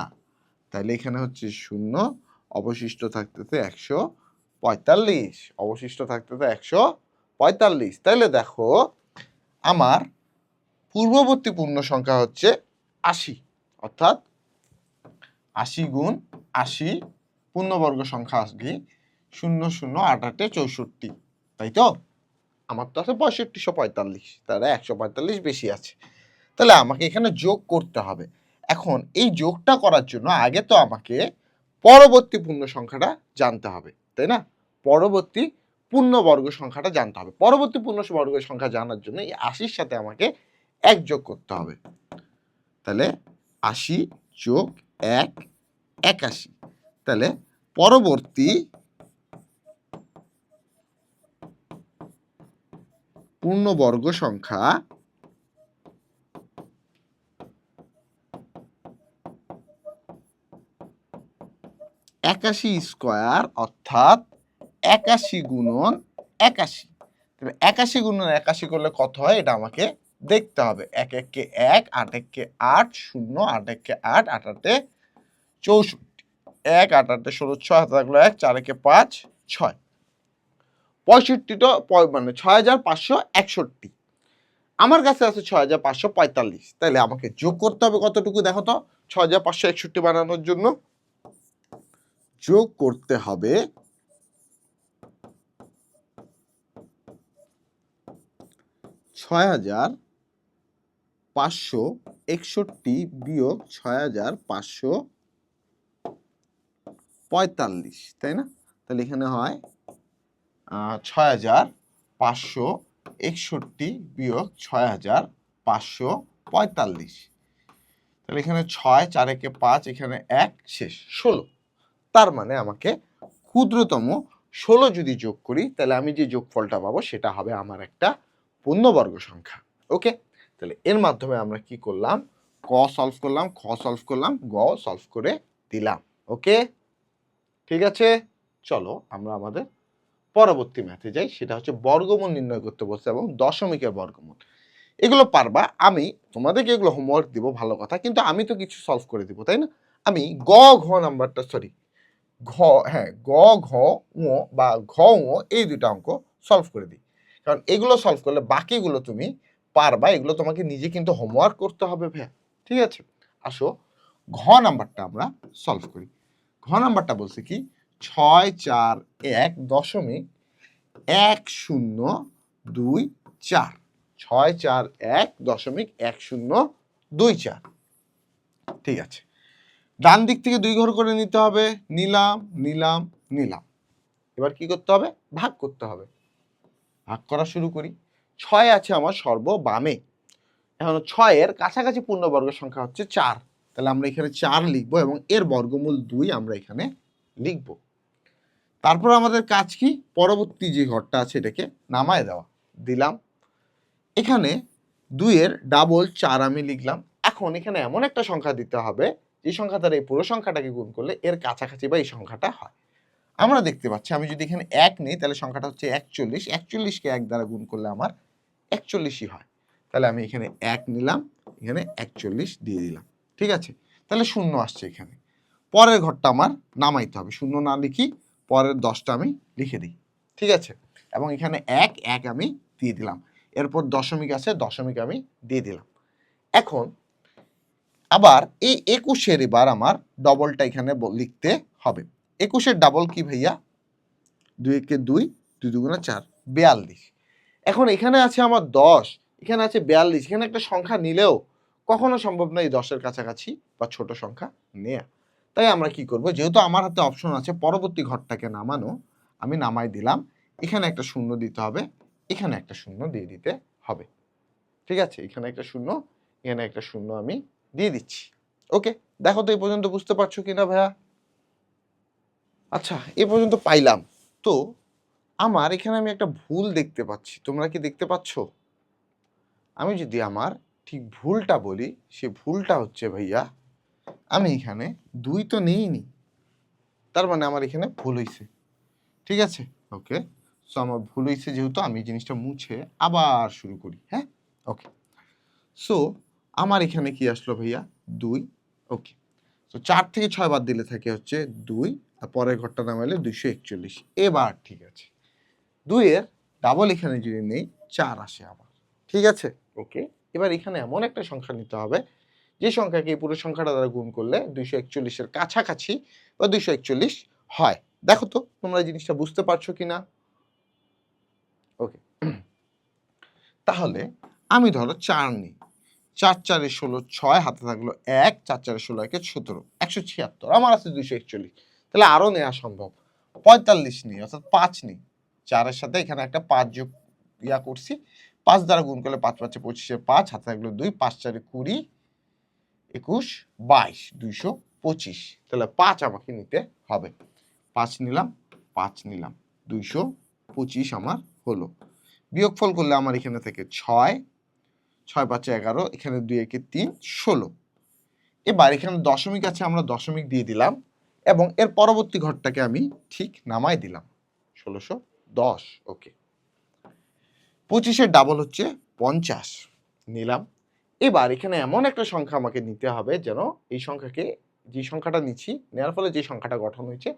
তাহলে এখানে হচ্ছে ০, অবশিষ্ট থাকতেছে ১৪৫। অবশিষ্ট থাকতেছে ১৪৫। তাহলে দেখো আমার পূর্ববর্তী পূর্ণ সংখ্যা হচ্ছে ৮০, অর্থাৎ ৮০ গুণ ৮০ পূর্ণবর্গ সংখ্যা আসবে ০, ০, ৮, ৮, ৬৪, তাই তো? আমার তো আছে ৬৫৪৫, তাহলে ১৪৫ বেশি আছে। তাহলে আমাকে এখানে যোগ করতে হবে। এখন এই যোগটা করার জন্য আগে তো আমাকে পরবর্তী পূর্ণ সংখ্যাটা জানতে হবে, তাই না? পরবর্তী পূর্ণবর্গ সংখ্যাটা জানতে হবে। পরবর্তী পূর্ণবর্গ সংখ্যা জানার জন্য এই ৮০-র সাথে আমাকে ১ যোগ করতে হবে। তাহলে ৮০ যোগ ১ ৮১। তাহলে পরবর্তী পূর্ণবর্গ সংখ্যা ৮১ স্কয়ার, অর্থাৎ ৮১ গুণন ৮১। তাহলে ৮১ গুণন ৮১ করলে কত হয় এটা আমাকে দেখতে হবে। ১ ১ ১, ৮ ১ ৮, ০ ৮ ১ ৮, ৮ ৮ ৬৪, ১ ৮ ৮ ১৬ ৬ হাতে থাকলো ১, ৪ ১ ৫ ৬। ৬৫টা মানে ৬৫৬১। আমার কাছে আছে ৬৫৪৫। তাহলে আমাকে যোগ করতে হবে কতটুকু দেখো তো? ৬৫৬১ বানানোর জন্য যোগ করতে হবে ৬ 6,561 বিয়োগ 6,545, তাই না? তাহলে এখানে হয় 6,561 বিয়োগ 6,545। তাহলে এখানে 6, 4 একে 5, এখানে 1, শেষ 16। তার মানে আমাকে ক্ষুদ্রতম 16 যদি যোগ করি তাহলে আমি যে যোগফলটা পাবো সেটা হবে আমার একটা পূর্ণবর্গ সংখ্যা। ওকে, তাহলে এর মাধ্যমে আমরা কি করলাম? ক সলভ করলাম, খ সলভ করলাম, গ সলভ করে দিলাম। ওকে, ঠিক আছে, চলো আমরা আমাদের পরবর্তী ম্যাথে যাই। সেটা হচ্ছে বর্গমূল নির্ণয় করতে বলছে এবং দশমিকের বর্গমূল। এগুলো পারবা, আমি তোমাদেরকে এগুলো হোমওয়ার্ক দিব ভালো কথা, কিন্তু আমি তো কিছু সলভ করে দিব, তাই না? আমি গ ঘ নাম্বারটা সরি ঘ হ্যাঁ গ ঘ ও বা ঘ ও এই দুটো অঙ্ক সলভ করে দিই, কারণ এগুলো সলভ করলে বাকিগুলো তুমি পারবা। এগুলো তোমাকে নিজে কিন্তু হোমওয়ার্ক করতে হবে ভাইয়া, ঠিক আছে? আসো ঘ নাম্বারটা আমরা সলভ করি। ঘ নাম্বারটা বলছে কি 641.1024, 641.1024। ঠিক আছে, ডান দিক থেকে 2 ঘর করে নিতে হবে, নিলাম নিলাম নিলাম। এবার কি করতে হবে? ভাগ করতে হবে। ভাগ করা শুরু করি। 6 আছে আমার সর্ববামে, এখন 6 এর কাছাকাছি পূর্ণবর্গ সংখ্যা হচ্ছে 4, তাহলে আমরা এখানে 4 লিখব এবং এর বর্গমূল 2 আমরা এখানে লিখব। তারপর আমাদের কাজ কি? পরবর্তী যে ঘরটা আছে এটাকে নামায় দেওয়া, দিলাম। এখানে 2 এর ডাবল 4 আমি লিখলাম। এখন এখানে এমন একটা সংখ্যা দিতে হবে যে সংখ্যা দ্বারা এই পুরো সংখ্যাটাকে গুণ করলে এর কাছাকাছি বা এই সংখ্যাটা হয়। আমরা দেখতে পাচ্ছি আমি যদি এখানে 1 নিই তাহলে সংখ্যাটা হচ্ছে 41, 41কে 1 দ্বারা গুণ করলে আমার 41ই হয়। তাহলে আমি এখানে 1 নিলাম, এখানে 41 দিয়ে দিলাম, ঠিক আছে? তাহলে 0 আসছে এখানে। পরের ঘরটা আমার নামাইতে হবে, 0 না লিখি পরের 10টা আমি লিখে দিই, ঠিক আছে? এবং এখানে 1 1 আমি দিয়ে দিলাম, এরপর দশমিক আছে, দশমিক আমি দিয়ে দিলাম। এখন আবার এই 21-এর এবার আমার ডবলটা এখানে লিখতে হবে। 21-এর ডাবল কি ভাইয়া? 2 একে 2, 2 দুগুণে 4, 42। এখন এখানে আছে আমার 10, এখানে আছে 42, এখানে একটা সংখ্যা নিলেও কখনো সম্ভব নয় 10-এর কাছাকাছি বা ছোট সংখ্যা নেয়া। তাই আমরা কি করব? যেহেতু আমার হাতে অপশন আছে পরবর্তী ঘরটাকে নামানো, আমি নামাই দিলাম। এখানে একটা শূন্য দিতে হবে, এখানে একটা শূন্য দিয়ে দিতে হবে, ঠিক আছে? এখানে একটা শূন্য, এখানে একটা শূন্য আমি দিয়ে দিচ্ছি। ওকে, দেখো তো এই পর্যন্ত বুঝতে পারছো কিনা ভাইয়া? আচ্ছা, এ পর্যন্ত পাইলাম। তো আমার এখানে আমি একটা ভুল দেখতে পাচ্ছি, তোমরা কি দেখতে পাচ্ছ? আমি যদি আমার ঠিক ভুলটা বলি, সে ভুলটা হচ্ছে ভাইয়া আমি এখানে 2 তো নিইনি, তার মানে আমার এখানে ভুল হয়েছে, ঠিক আছে? ওকে, সো আমার ভুল হয়েছে যেহেতু আমি জিনিসটা মুছে আবার শুরু করি। হ্যাঁ, ওকে, সো আমার এখানে কি আসলো ভাইয়া? 2। ওকে, সো 4 থেকে 6 বাদ দিলে থাকে হচ্ছে 2, আর পরের ঘরটা নামাইলে 241। এবার ঠিক আছে, 2 এর ডাবল এখানে যদি নেই 4 আসে আবার, ঠিক আছে? ওকে, এবার এখানে এমন একটা সংখ্যা নিতে হবে যে সংখ্যাকে এই পুরো সংখ্যাটা দ্বারা গুণ করলে 241-এর কাছাকাছি বা 241 হয়। দেখো তো তোমরা জিনিসটা বুঝতে পারছো কিনা? ওকে, তাহলে আমি ধরো 4 নিই, 4 4 এ 16, 6 হাতে থাকলো 1, 4 4 এ 16 একে 17, 176, আমার আছে 241, তাহলে আরো নেওয়া সম্ভব। 45 নিই, অর্থাৎ 5 নিই, 4 এর সাথে এখানে একটা 5 যোগ করছি, 5 দ্বারা গুণ করলে 5 5 25 এ 5 হাতে থাকলো 2, 5 4 এ 20, 21 22, 225, তাহলে 5 আমাকে নিতে হবে। 5 নিলাম, 5 নিলাম, 225 আমার হলো। বিয়োগফল করলে আমার এখানে থেকে 6, 6 5 11, এখানে 2 একে 3, 16। এবার এখানে দশমিক আছে, আমরা দশমিক দিয়ে দিলাম এবং এর পরবর্তী ঘরটাকে আমি ঠিক নামাই দিলাম, 1610। ওকে, 25-এর ডাবল হচ্ছে 50, নিলাম। এবার এখানে এমন একটা সংখ্যা আমাকে নিতে হবে যেন এই সংখ্যাকে, যে সংখ্যাটা নিচ্ছি নেওয়ার ফলে যে সংখ্যাটা গঠন হয়েছে,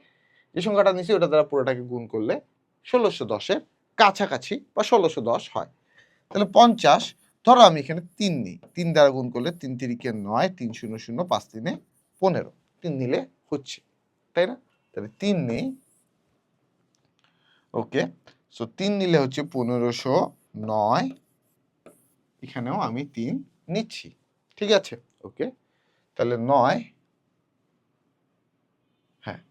যে সংখ্যাটা নিচ্ছি ওটা দ্বারা পুরোটাকে গুণ করলে 1610-এর কাছাকাছি বা 1610 হয়। তাহলে 50, ধরো আমি এখানে 3 নিই, 3 দ্বারা গুণ করলে 3 3 9, 3 0 0, 5 3 15, 3 নিলে হচ্ছে, তাই না? তাহলে 3 নেই। ওকে, সো 3 নিলে হচ্ছে 1509 এখানেও আমি 3 নিচ্ছি, ঠিক আছে। ওকে, তাহলে 9, হ্যাঁ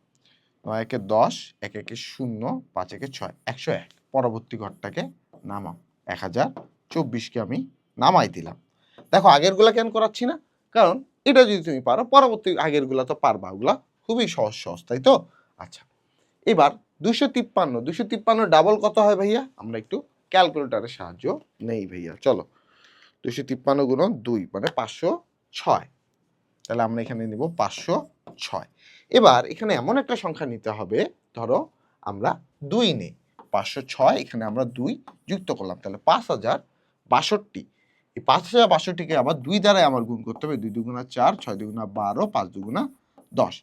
9 একে 10, 1 একে 0, 5 একে 6, 101। পরবর্তী ঘরটাকে নামাও, 1024কে আমি নামাই দিলাম। দেখো আগেরগুলা কেন করাচ্ছি না, কারণ এটা যদি তুমি পারো পরবর্তী আগেরগুলা তো পারবা, ওগুলা খুবই সহজ সহজ, তাই তো। আচ্ছা, এবার 253 ডাবল কত হয় ভাইয়া, আমরা একটু ক্যালকুলেটরের সাহায্য নেই ভাইয়া। চলো, 253 গুণন 2 মানে 506, তাহলে আমরা এখানে নিব 506। এবার এখানে এমন একটা সংখ্যা নিতে হবে, ধরো আমরা 2 নেই, 506 এখানে আমরা 2 যুক্ত করলাম, তাহলে 5062। এই 5062কে আবার 2 দ্বারাই আমার গুণ করতে হবে, 2 দুগুণা 4, 6 দুগুণা 12, 5 দুগুণা 10,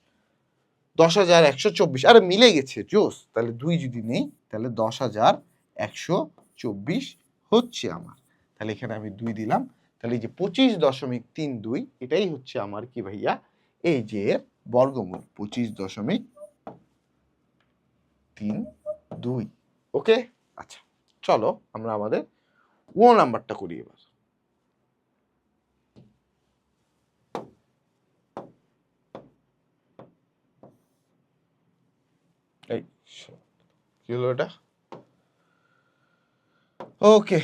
10,124। আরে মিলে গেছে, জোস। তাহলে 2 যদি নেই তাহলে 10,124 হচ্ছে আমার। তাহলে এখানে আমি 2 দিলাম, তাহলে এই যে 25.32 এটাই হচ্ছে আমার কি ভাইয়া, এই যে এর বর্গমূল 25.32। ওকে, আচ্ছা চলো আমরা আমাদের ও নাম্বারটা করি এবার। এই কি হলো এটা, ওকে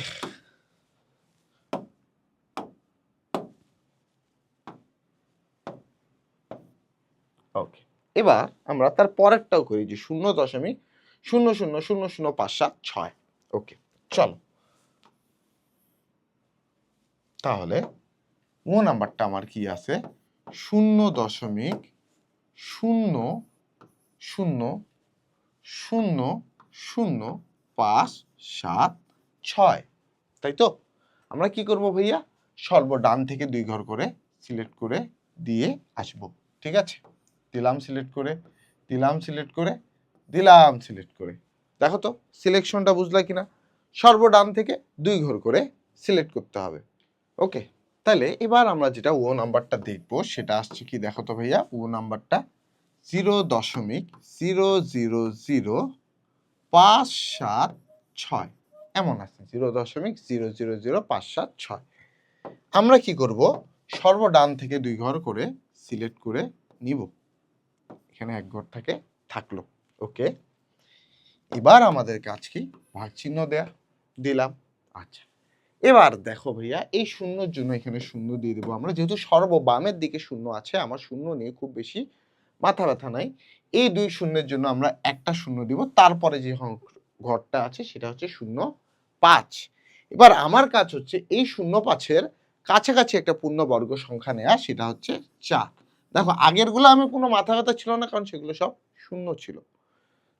ওকে, এবার আমরা তার পরেরটাও করি, যে 0.00000576। ওকে চলো, তাহলে ও নাম্বারটা আমার কি আছে, 0.00000576, তাই তো। আমরা কি করব ভাইয়া, সর্বডান থেকে 2 ঘর করে সিলেক্ট করে দিয়ে আসব, ঠিক আছে। দিলাম সিলেক্ট করে, দিলাম সিলেক্ট করে, দিলাম সিলেক্ট করে। দেখো তো সিলেকশনটা বুঝলা কিনা, সর্বডান থেকে 2 ঘর করে সিলেক্ট করতে হবে। ওকে, তাহলে এবার আমরা যেটা ও নাম্বারটা দেখবো সেটা আসছে কি, দেখো তো ভাইয়া, ও নাম্বারটা 0.0000576 এমন আছে, 0.0000576। আমরা কি করব, সর্বডান থেকে 2 ঘর করে সিলেক্ট করে নিব, এখানে 1 ঘর থেকে থাকলো। ওকে, এবার আমাদের কাজ কি, ভাগ চিহ্ন দেয়া, দিলাম। আচ্ছা, এবার দেখো ভাইয়া, এই শূন্যর জন্য এখানে 0 দিয়ে দেবো আমরা, যেহেতু সর্ববামের দিকে 0 আছে, আমার 0 নিয়ে খুব বেশি মাথা ব্যথা নাই। এই 2 শূন্যের জন্য আমরা একটা 0 দিব, তারপরে যে ঘরটা আছে সেটা হচ্ছে 0.5। এবার আমার কাজ হচ্ছে এই 0.5-এর কাছাকাছি একটা পূর্ণবর্গ সংখ্যা নেয়া, সেটা হচ্ছে 4। দেখো আগেরগুলো আমি কোনো মাথা ব্যথা ছিল না, কারণ সেগুলো সব 0 ছিল।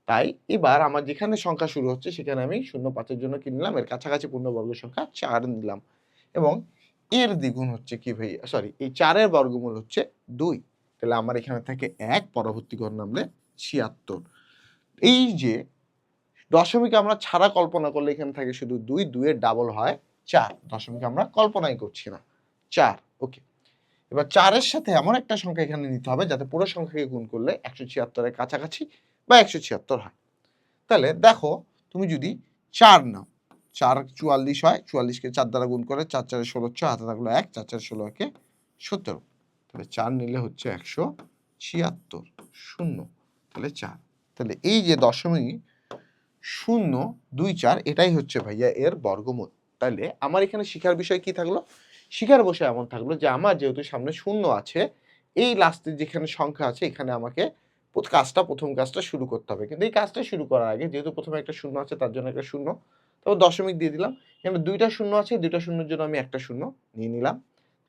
তাই এবার আমার যেখানে সংখ্যা শুরু হচ্ছে সেখানে আমি 0.5-এর জন্য কি নিলাম, এর কাছাকাছি পূর্ণবর্গ সংখ্যা 4 নিলাম, এবং এর দ্বিগুণ হচ্ছে কি ভাই, সরি এই 4-এর বর্গমূল হচ্ছে 2। তাহলে আমার এখানে থাকে 1, পরবর্তী ঘর নামলে 76। এই যে দশমিক আমরা ছাড়া কল্পনা করলে এখানে থাকে শুধু 2, 2-এর ডাবল হয় 4, দশমিক আমরা কল্পনাই করছি না, 4। ওকে, এবার 4-এর সাথে এমন একটা সংখ্যা এখানে নিতে হবে যাতে পুরো সংখ্যাকে গুণ করলে 176-এর কাছাকাছি বা 176 হয়। তাহলে দেখো, তুমি যদি 4 নাও, 4 44 হয়, 44কে 4 দ্বারা গুণ করে 4 4 16, হাতে থাকলো 1, 4 4 16 একে 17, তাহলে 4 নিলে হচ্ছে 176, 0, তাহলে 4। তাহলে এই যে 0.024 এটাই হচ্ছে ভাইয়া এর বর্গমূল। তাহলে আমার এখানে শিখার বিষয় কি থাকলো, শিখার বিষয় এমন থাকলো যে আমার যেহেতু সামনে 0 আছে, এই লাস্টের যেখানে সংখ্যা আছে এখানে আমাকে প্রথম কাজটা শুরু করতে হবে। কিন্তু এই কাজটা শুরু করার আগে যেহেতু প্রথমে একটা 0 আছে, তার জন্য একটা 0, তারপর দশমিক দিয়ে দিলাম। এখানে 2টা 0 আছে, 2টা শূন্যের জন্য আমি একটা 0 নিয়ে নিলাম।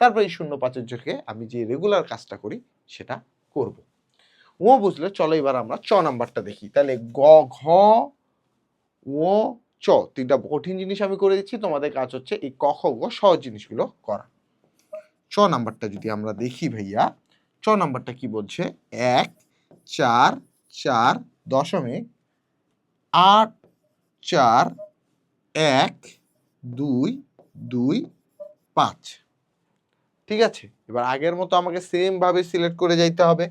তারপর এই 0.5-এর জন্য আমি যে রেগুলার কাজটা করি সেটা করব। ও বুঝলে, চলো এবার আমরা চ নাম্বারটা দেখি। তাহলে গ, ঘ, ও, চ, 3টা কঠিন জিনিস আমি করে দিচ্ছি, তোমাদের কাজ হচ্ছে এই ক, খ, গ সহজ জিনিসগুলো করা। চ নাম্বারটা যদি আমরা দেখি ভাইয়া, চ নাম্বারটা কি বলছে, 1 4 4 দশমিক 8 4 1 2 2 5। ঠিক আছে, এবার আগের মতো আমাকে সেম ভাবে সিলেক্ট করে যাইতে হবে।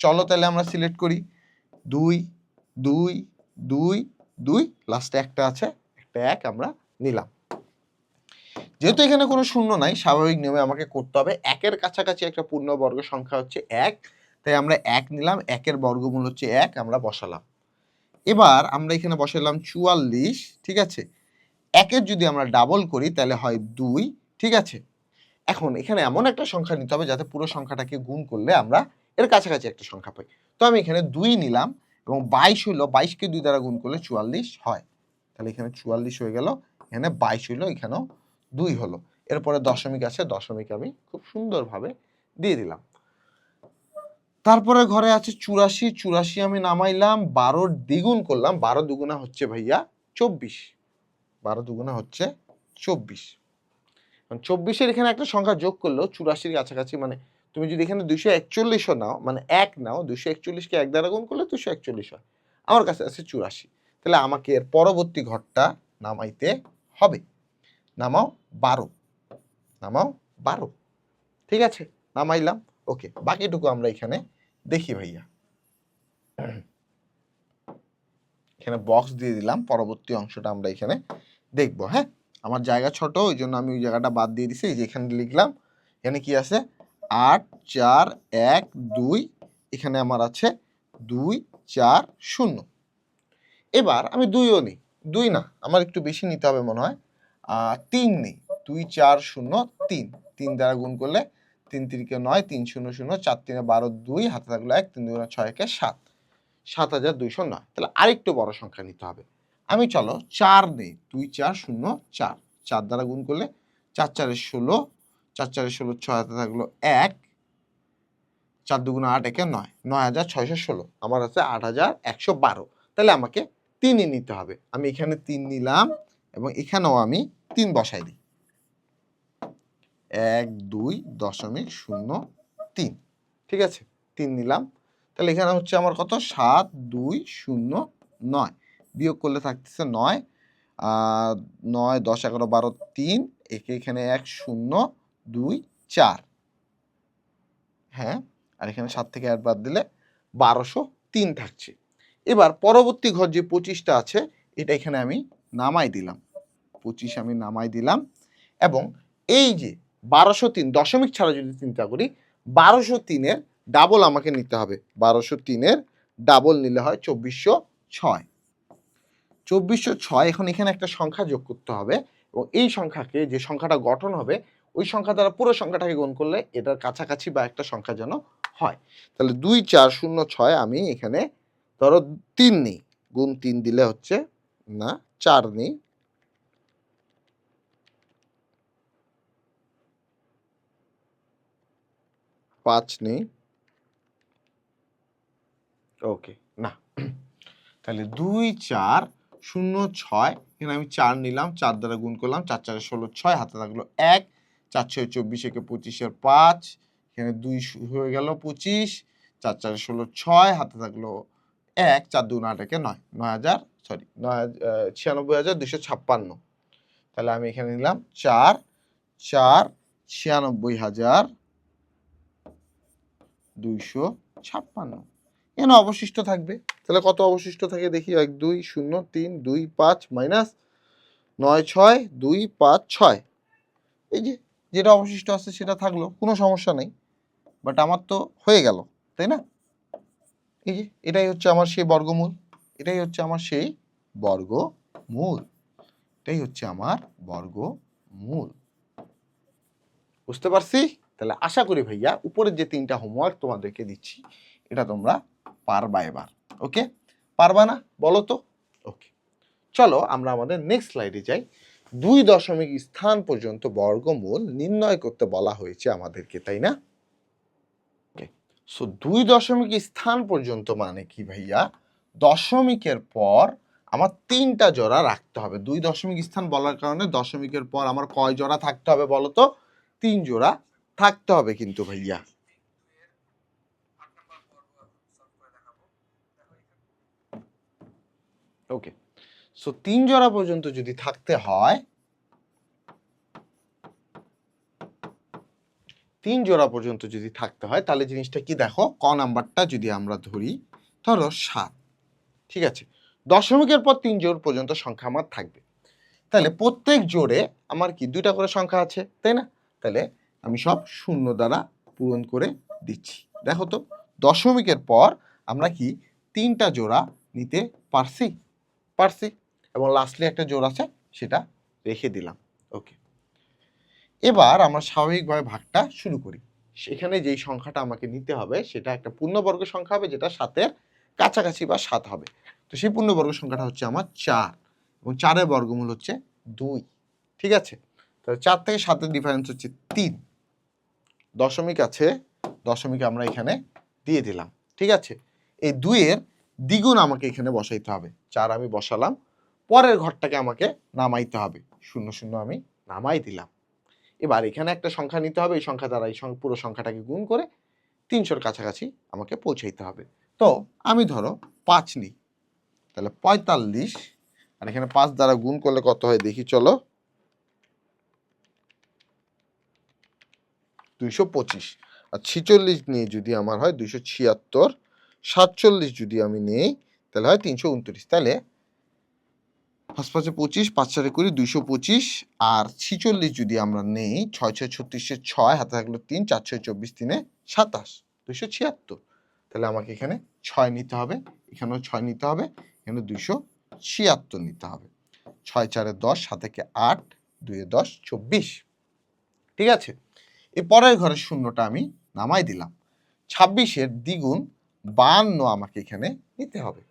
চলো তাহলে আমরা সিলেক্ট করি, 2 2 2 2, লাস্টে একটা আছে, একটা 1 আমরা নিলাম। যেহেতু এখানে কোনো শূন্য নাই, স্বাভাবিক নিয়মে আমাকে করতে হবে একের কাছাকাছি একটা পূর্ণবর্গ সংখ্যা হচ্ছে 1, তাই আমরা 1 নিলাম, একের বর্গমূল হচ্ছে 1, আমরা বসালাম। এবার আমরা এখানে বসালাম 44, ঠিক আছে। একের যদি আমরা ডাবল করি তাহলে হয় 2, ঠিক আছে। এখন এখানে এমন একটা সংখ্যা নিতে হবে যাতে পুরো সংখ্যাটাকে গুণ করলে আমরা এর কাছাকাছি একটা সংখ্যা পাই। তো আমি এখানে 2 নিলাম এবং 22 হলো, 22কে 2 দ্বারা গুণ করলে 44 হয়। তাহলে এখানে 44 হয়ে গেল, এখানে 22 হলো, এখানেও 2 হলো। এরপরে দশমিক আছে, দশমিক আমি খুব সুন্দরভাবে দিয়ে দিলাম। তারপরে ঘরে আছে 84, 84 আমি নামাইলাম, 12 দ্বিগুণ করলাম, 12 দুগুণা হচ্ছে ভাইয়া 24, 12 দুগুণা হচ্ছে 24। 24-এর এখানে একটা সংখ্যা যোগ করলেও 84-র কাছাকাছি, মানে তুমি যদি এখানে 241ও নাও, মানে 1 নাও, 241কে 1 দ্বারা গুণ করলে 241 হয়। আমার কাছে আছে 84, তাহলে আমাকে এর পরবর্তী ঘরটা নামাইতে হবে। নামাও 12, নামাও 12, ঠিক আছে, নামাইলাম। ওকে, বাকিটুকু আমরা এখানে দেখি ভাইয়া। এখানে বক্স দিয়ে দিলাম, পরবর্তী অংশটা আমরা এখানে দেখব। হ্যাঁ, আমার জায়গা ছোট, ওই জন্য আমি ওই জায়গাটা বাদ দিয়ে দিছি। এই যে এখানে লিখলাম, এখানে কি আছে 8 4 1 2, এখানে আমার আছে 2 4 0। এবার আমি 2ও নিই, 2 না, আমার একটু বেশি নিতে হবে মনে হয়, 3 নিই, 2 4 0 3, 3 দ্বারা গুণ করলে 3 3 9, 3 0 0, 4 3 12, 2 হাতে থাকলো 1, 3 2 6 1 7, 7209। তাহলে আরেকটু বড় সংখ্যা নিতে হবে। আমি চলো 4 নেই, 2 4 0 4, 4 দ্বারা গুণ করলে 4 4 16, 4 4 16, 6 হাতে থাকলো 1, 4 2 8 1 9, 9616, আমার আছে 8112। তাহলে আমাকে 3ই নিতে হবে। আমি এখানে 3 নিলাম এবং এখানেও আমি 3 বসাই দিই, 1 2 দশমিক 0 3, ঠিক আছে, 3 নিলাম। তাহলে এখানে হচ্ছে আমার কত 7 2 0 9, বিয়োগ করলে থাকতেছে 9, 9 10 11 12 3, এখানে 1 0 2 4, হ্যাঁ, আর এখানে 7 থেকে 8 বাদ দিলে 1203 থাকছে। এবার পরবর্তী ঘর যে 25টা আছে, এটা এখানে আমি নামাই দিলাম, 25 আমি নামাই দিলাম। এবং এই যে 1203 দশমিক ছাড়া যদি চিন্তা করি, 1203-এর ডাবল আমাকে নিতে হবে। 1203-এর ডাবল নিলে হয় 2406। 2406, এখন এখানে একটা সংখ্যা যোগ করতে হবে এবং এই সংখ্যাকে, যে সংখ্যাটা গঠন হবে, ওই সংখ্যা দ্বারা পুরো সংখ্যাটাকে গুণ করলে এটার কাছাকাছি বা একটা সংখ্যা যেন হয়। তাহলে 2406 আমি এখানে ধরো 3 নিই, গুণ 3 দিলে হচ্ছে না, 4 নিই, পাঁচ নেই, ওকে না, তাহলে 2 4 0 6, এখানে আমি 4 নিলাম, 4 দ্বারা গুণ করলাম, 4 4 16 6, হাতে থাকলো 1, 4 6 24, একে 25-এর 5, এখানে 2 হয়ে গেল 25, 4 4 16 6, হাতে থাকলো 1, 4 2 8 একে 9, 9000, সরি 9,96,256। তাহলে আমি এখানে নিলাম 4 4 96,256। এখানে অবশিষ্ট থাকবে, তাহলে কত অবশিষ্ট থাকে দেখি, 1 2 0 3 2 5 মাইনাস 9 6 2 5 6, এই যে যেটা অবশিষ্ট আছে সেটা থাকলো, কোনো সমস্যা নেই। বাট আমার তো হয়ে গেল, তাই না? এই যে এটাই হচ্ছে আমার সেই বর্গমূল, এটাই হচ্ছে আমার সেই বর্গমূল, এটাই হচ্ছে আমার বর্গমূল। বুঝতে পারছি? তাহলে আশা করি ভাইয়া উপরের যে 3টা হোমওয়ার্ক তোমাদেরকে দিচ্ছি, এটা তোমরা পারবা এবার। ওকে, পারবা না বলো তো? ওকে, চলো আমরা আমাদের নেক্সট স্লাইডে যাই। 2 দশমিক স্থান পর্যন্ত বর্গমূল নির্ণয় করতে বলা হয়েছে আমাদেরকে, তাই না? ওকে, সো 2 দশমিক স্থান পর্যন্ত মানে কি ভাইয়া? দশমিকের পর আমার 3টা জোড়া রাখতে হবে। 2 দশমিক স্থান বলার কারণে দশমিকের পর আমার কয় জোড়া থাকতে হবে বলো তো? 3 জোড়া থাকতে হবে কিন্তু ভাইয়া। ওকে, সো 3 জোড়া পর্যন্ত যদি থাকতে হয়, 3 জোড়া পর্যন্ত যদি থাকতে হয়, তাহলে জিনিসটা কি দেখো, ক নাম্বারটা যদি আমরা ধরি, ধরো 7, ঠিক আছে, দশমিকের পর 3 জোড় পর্যন্ত সংখ্যা আমার থাকবে। তাহলে প্রত্যেক জোড়ে আমার কি দুইটা করে সংখ্যা আছে, তাই না? তাহলে আমি সব শূন্য দ্বারা পূরণ করে দিচ্ছি। দেখো তো দশমিকের পর আমরা কি তিনটা জোড়া নিতে পারছি এবং লাস্টলি একটা জোড়া আছে সেটা রেখে দিলাম। ওকে, এবার আমরা স্বাভাবিকভাবে ভাগটা শুরু করি। সেখানে যেই সংখ্যাটা আমাকে নিতে হবে সেটা একটা পূর্ণবর্গ সংখ্যা হবে, যেটা 7-এর কাছাকাছি বা 7 হবে। তো সেই পূর্ণবর্গ সংখ্যাটা হচ্ছে আমার 4 এবং 4-এর বর্গমূল হচ্ছে 2। ঠিক আছে, তাহলে 4 থেকে 7-এর ডিফারেন্স হচ্ছে 3। দশমিক আছে, দশমিক আমরা এখানে দিয়ে দিলাম। ঠিক আছে, এই 2-এর দ্বিগুণ আমাকে এখানে বসাইতে হবে। 4 আমি বসালাম, পরের ঘরটাকে আমাকে নামাইতে হবে, 0 0 আমি নামাই দিলাম। এবার এখানে একটা সংখ্যা নিতে হবে, এই সংখ্যা দ্বারা এই পুরো সংখ্যাটাকে গুণ করে 300-র কাছাকাছি আমাকে পৌঁছাইতে হবে। তো আমি ধরো 5 নিই, তাহলে 45, আর এখানে 5 দ্বারা গুণ করলে কত হয় দেখি চলো, 225। আর 46 নিয়ে যদি আমার হয় 276, 47 যদি আমি নেই তাহলে হয় 329। তাহলে 5 5 25, 5 4 20, 225, আর 46 যদি আমরা নেই, 6 6 36, 6 হাতে থাকলো 3, 4 6 24, 3 27, 276। তাহলে আমাকে এখানে 6 নিতে হবে, এখানেও 6 নিতে হবে, এখানে 276 নিতে হবে। 6 4 10, 7 একে 8, 2 10, 24। ঠিক আছে, এই পরের ঘরের শূন্যটা আমি নামাই দিলাম। 26-এর দ্বিগুণ 52 আমাকে এখানে নিতে হবে,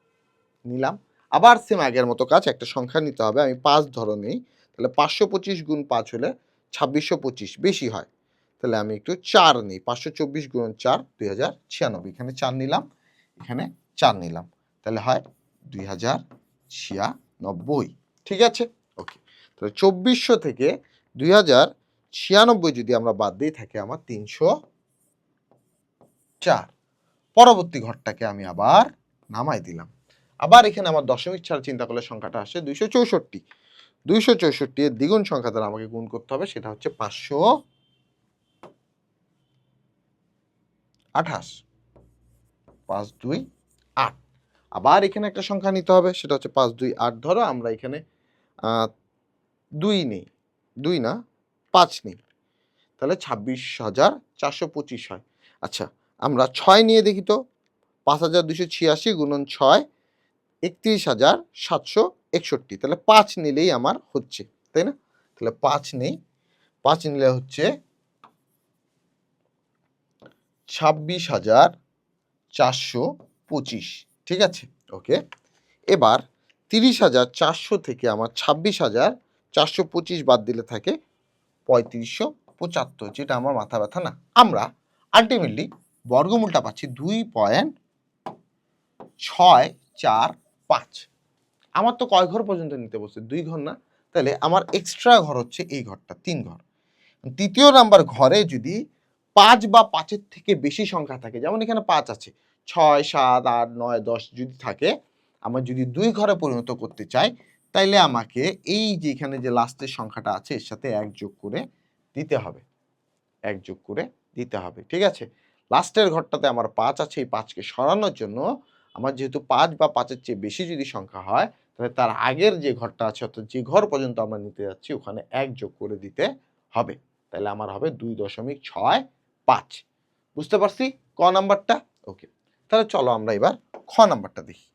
নিলাম। আবার সেম আগের মতো কাজ, একটা সংখ্যা নিতে হবে, আমি 5 ধরো নেই, তাহলে 525 গুণ 5 হলে 2625 বেশি হয়, তাহলে আমি একটু 4 নিই, 524 গুণ 4 2096, এখানে 4 নিলাম, এখানে 4 নিলাম, তাহলে হয় 2096। ঠিক আছে, ওকে। তাহলে 2400 থেকে 2096 যদি আমরা বাদ দিই থাকে আমার 304। পরবর্তী ঘরটাকে আমি আবার নামাই দিলাম। আবার এখানে আমার দশমিক ছাড়া চিন্তা করলে সংখ্যাটা আসে 264। 264 এর দ্বিগুণ সংখ্যা দ্বারা আমাকে গুণ করতে হবে, সেটা হচ্ছে 528। 5 2 8। আবার এখানে একটা সংখ্যা নিতে হবে, সেটা হচ্ছে 5 2 8। ধরো আমরা এখানে 2 নেই, 2 না 5 নেই, তাহলে 26,425 হয়। আচ্ছা, আমরা 6 নিয়ে দেখি তো, 5286 গুণন 6, 31,761। তাহলে 5 নিলেই আমার হচ্ছে, তাই না? তাহলে 5 নেই, 5 নিলে হচ্ছে 26,425। ঠিক আছে, ওকে। এবার 30,400 থেকে আমার 26,425 বাদ দিলে থাকে 3575, যেটা আমার মাথা ব্যথা না। আমরা আলটিমেটলি বর্গমূলটা পাচ্ছি 2.645। আমার তো কয় ঘর পর্যন্ত নিতে বলছে? 2 ঘর না? তাহলে আমার এক্সট্রা ঘর হচ্ছে এই ঘরটা, 3 ঘর। তৃতীয় নাম্বার ঘরে যদি 5 বা 5-এর থেকে বেশি সংখ্যা থাকে, যেমন এখানে 5 আছে, 6 7 8 9 10 যদি থাকে, আমরা যদি 2 ঘরে পরিণত করতে চাই, তাইলে আমাকে এই যে এখানে যে লাস্টের সংখ্যাটা আছে এর সাথে 1 যোগ করে দিতে হবে, 1 যোগ করে দিতে হবে। ঠিক আছে, লাস্টের ঘরটাতে আমার 5 আছে, এই 5কে সরানোর জন্য আমার যেহেতু 5 বা 5-এর চেয়ে বেশি যদি সংখ্যা হয়, তাহলে তার আগের যে ঘরটা আছে, অর্থাৎ যে ঘর পর্যন্ত আমরা নিতে যাচ্ছি ওখানে 1 যোগ করে দিতে হবে। তাহলে আমার হবে 2.65। বুঝতে পারছি ক নাম্বারটা? ওকে, তাহলে চলো আমরা এবার খ নাম্বারটা দেখি।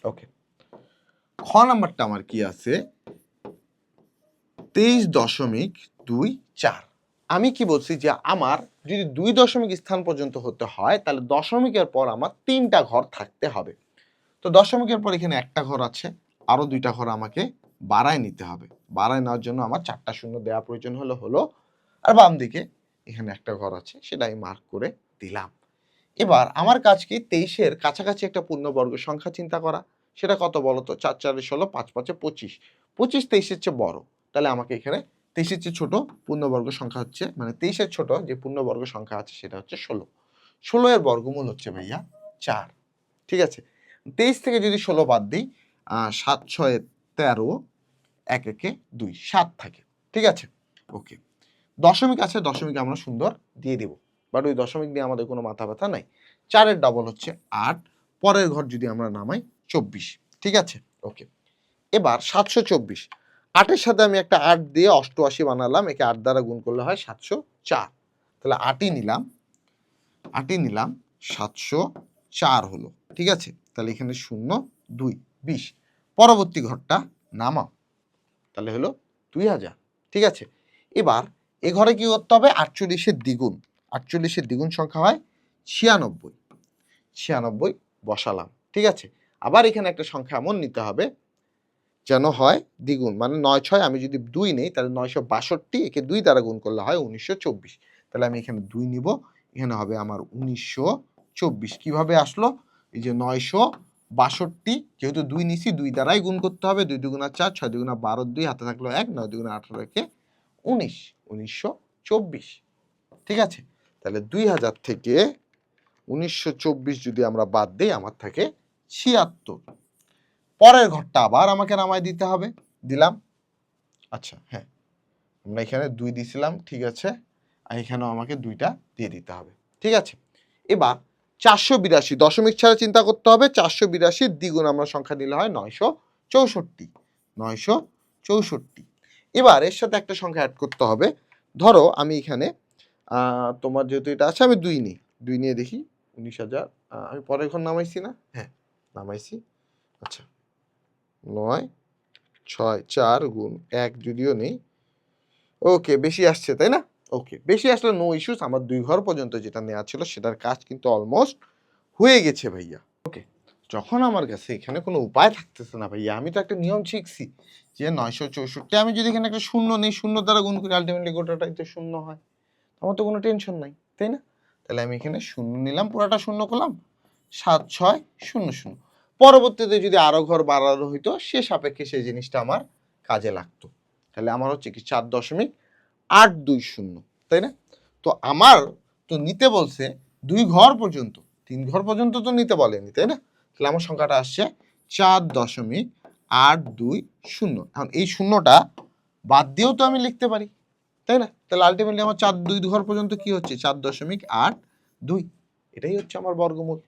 ওকে, খ নাম্বারটা আমার কি আছে, 23.24। আমি কি বলছি যে আমার যদি 2 দশমিক স্থান পর্যন্ত হতে হয়, তাহলে দশমিকের পর আমার 3টা ঘর থাকতে হবে। তো দশমিকের পর এখানে একটা ঘর আছে, আরো 2টা ঘর আমাকে বাড়ায় নিতে হবে। বাড়ায় নেওয়ার জন্য আমার 4টা শূন্য দেওয়া প্রয়োজন হলো। আর বাম দিকে এখানে একটা ঘর আছে, সেটা আমি মার্ক করে দিলাম। এবার আমার কাজ কি 23-এর কাছাকাছি একটা পূর্ণবর্গ সংখ্যা চিন্তা করা। সেটা কত বলো তো? 4 4 16, 5 5 25। 25 23-এর চেয়ে বড়, তাহলে আমাকে এখানে 23-এর চেয়ে ছোট পূর্ণবর্গ সংখ্যা হচ্ছে, মানে 23-এর ছোট যে পূর্ণবর্গ সংখ্যা আছে সেটা হচ্ছে 16। 16 এর বর্গমূল হচ্ছে ভাইয়া 4। ঠিক আছে, 23 থেকে যদি 16 বাদ দিই, 7 6 13, 1 1 2, 7 থাকে। ঠিক আছে, ওকে। দশমিক আছে, দশমিক আমরা সুন্দর দিয়ে দেব। বাট ওই দশমিক নিয়ে আমাদের কোনো মাথা ব্যথা নাই। 4-এর ডবল হচ্ছে 8, পরের ঘর যদি আমরা নামাই 24, ঠিক আছে? ওকে, এবার 724, 8-এর সাথে আমি একটা 8 দিয়ে 88 বানালাম, একে 8 দ্বারা গুণ করলে হয় 704, তাহলে 8ই নিলাম, 704 হলো, ঠিক আছে? তাহলে এখানে 0 2 20, পরবর্তী ঘরটা নামাও, তাহলে হলো 2000, ঠিক আছে? এবার এ ঘরে কি করতে হবে? 48-এর দ্বিগুণ, 48-এর দ্বিগুণ সংখ্যা হয় 96, 96 বসালাম, ঠিক আছে? আবার এখানে একটা সংখ্যা এমন নিতে হবে যেন হয় দ্বিগুণ, মানে 9 6, আমি যদি 2 নেই তাহলে 962, একে 2 দ্বারা গুণ করলে হয় 1924, তাহলে আমি এখানে 2 নিব, এখানে হবে আমার 1924। কিভাবে আসলো? এই যে 962, যেহেতু 2 নিছি 2 দ্বারাই গুণ করতে হবে, 2 দুগুণা 4, 6 দুগুণা 12, 2 হাতে থাকলো 1, 9 দুগুণা 18, একে 19, 1924, ঠিক আছে? তাহলে 2000 থেকে 1924 যদি আমরা বাদ দিই, আমার থাকে 76। পরের ঘরটা আবার আমাকে নামায় দিতে হবে, দিলাম। আচ্ছা হ্যাঁ, আমরা এখানে 2 দিছিলাম, ঠিক আছে, আর এখানেও আমাকে 2টা দিয়ে দিতে হবে, ঠিক আছে? এবার 482, দশমিক ছাড়া চিন্তা করতে হবে, 482-র দ্বিগুণ আমরা সংখ্যা নিলে হয় 964, 964। এবার এর সাথে একটা সংখ্যা অ্যাড করতে হবে। ধরো আমি এখানে তোমার যেহেতু এটা আছে, আমি 2 নিই, 2 নিয়ে দেখি 19,000, আমি পরের ঘর নামাইছি না? হ্যাঁ নামাইছি। আচ্ছা 9 6 4 গুণ 1 যদিও নেই, ওকে বেশি আসছে তাই না? ওকে, বেশি আসলে নো ইস্যুস, আমার 2 ঘর পর্যন্ত যেটা নেওয়া ছিল সেটার কাজ কিন্তু অলমোস্ট হয়ে গেছে ভাইয়া। ওকে, যখন আমার কাছে এখানে কোনো উপায় থাকতেছে না ভাইয়া, আমি তো একটা নিয়ম শিখছি যে 964, আমি যদি এখানে একটা শূন্য নেই, শূন্য দ্বারা গুণ করি আলটিমেটলি গোটাটাই তো শূন্য হয়, আমার তো কোনো টেনশন নাই তাই না? তাহলে আমি এখানে শূন্য নিলাম, পুরাটা শূন্য করলাম, 7 6 0 0। পরবর্তীতে যদি আরো ঘর বাড়ানো হইতো সে সাপেক্ষে সেই জিনিসটা আমার কাজে লাগতো। তাহলে আমার হচ্ছে কি 4.820, তাই না? তো আমার তো নিতে বলছে 2 ঘর পর্যন্ত, 3 ঘর পর্যন্ত তো নিতে বলেনি তাই না? তাহলে আমার সংখ্যাটা আসছে 4.820। এখন এই শূন্যটা বাদ দিয়েও তো আমি লিখতে পারি তাই না? তাহলে আলটিমেটলি আমার 2 ঘর পর্যন্ত কি হচ্ছে 4.82, এটাই হচ্ছে আমার বর্গমূল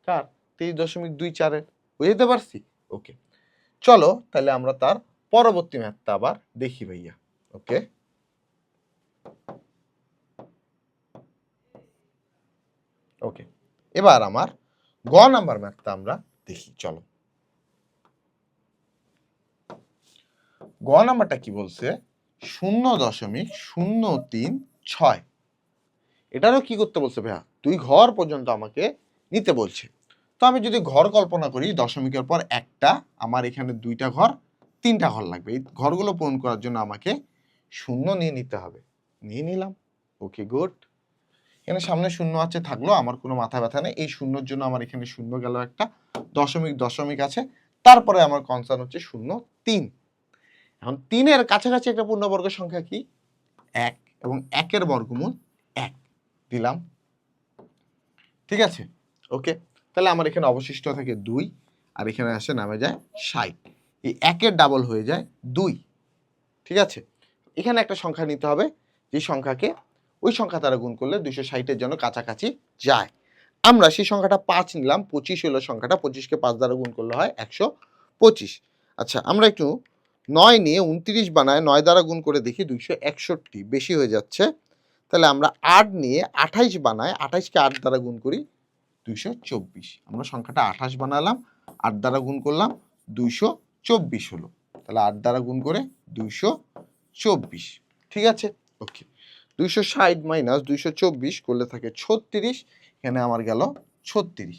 কার 23.24-এর। বুঝতে পারছি? ওকে, চলো তাহলে আমরা তার পরবর্তী ম্যাথটা আবার দেখি ভাইয়া। ওকে, ওকে, এবার আমার গ নাম্বার ম্যাথটা আমরা দেখি, চলো। গ নাম্বারটা কি বলছে? 0.036, এটারও কি করতে বলছে ভাইয়া? 2 ঘর পর্যন্ত আমাকে নিতে বলছে। তো আমি যদি ঘর কল্পনা করি, দশমিকের পর একটা, আমার এখানে 2টা ঘর 3টা ঘর লাগবে, এই ঘরগুলো পূরণ করার জন্য আমাকে 0 নিয়ে নিতে হবে, নিয়ে নিলাম। ওকে গুড, এখানে সামনে 0 আছে থাকলো, আমার কোনো মাথা ব্যথা নেই, এই 0-র জন্য আমার এখানে 0 গেল একটা, দশমিক দশমিক আছে, তারপরে আমার কনসার্ন হচ্ছে 0 3। এখন 3-এর কাছাকাছি একটা পূর্ণবর্গ সংখ্যা কি? 1, এবং 1-এর বর্গমূল 1 দিলাম, ঠিক আছে? ওকে, তাহলে আমার এখানে অবশিষ্ট থাকে 2, আর এখানে আসে নামে যায় 60, এই 1-এর ডাবল হয়ে যায় 2, ঠিক আছে? এখানে একটা সংখ্যা নিতে হবে, যে সংখ্যাকে ওই সংখ্যা দ্বারা গুণ করলে 260-এর জন্য কাছাকাছি যায়। আমরা সেই সংখ্যাটা 5 নিলাম, 25 হলো সংখ্যাটা, 25-কে 5 দ্বারা গুণ করলে হয় 125। আচ্ছা আমরা একটু 9 নিয়ে 29 বানায় 9 দ্বারা গুণ করে দেখি, 261, বেশি হয়ে যাচ্ছে। তাহলে আমরা 8 নিয়ে 28 বানায়, 28-কে 8 দ্বারা গুণ করি, 224। আমরা সংখ্যাটা 28 বানালাম, 8 দ্বারা গুণ করলাম, 224 হলো। তাহলে 8 দ্বারা গুণ করে 224, ঠিক আছে? ওকে, 260 মাইনাস 224 করলে থাকে 36, এখানে আমার গেল 36।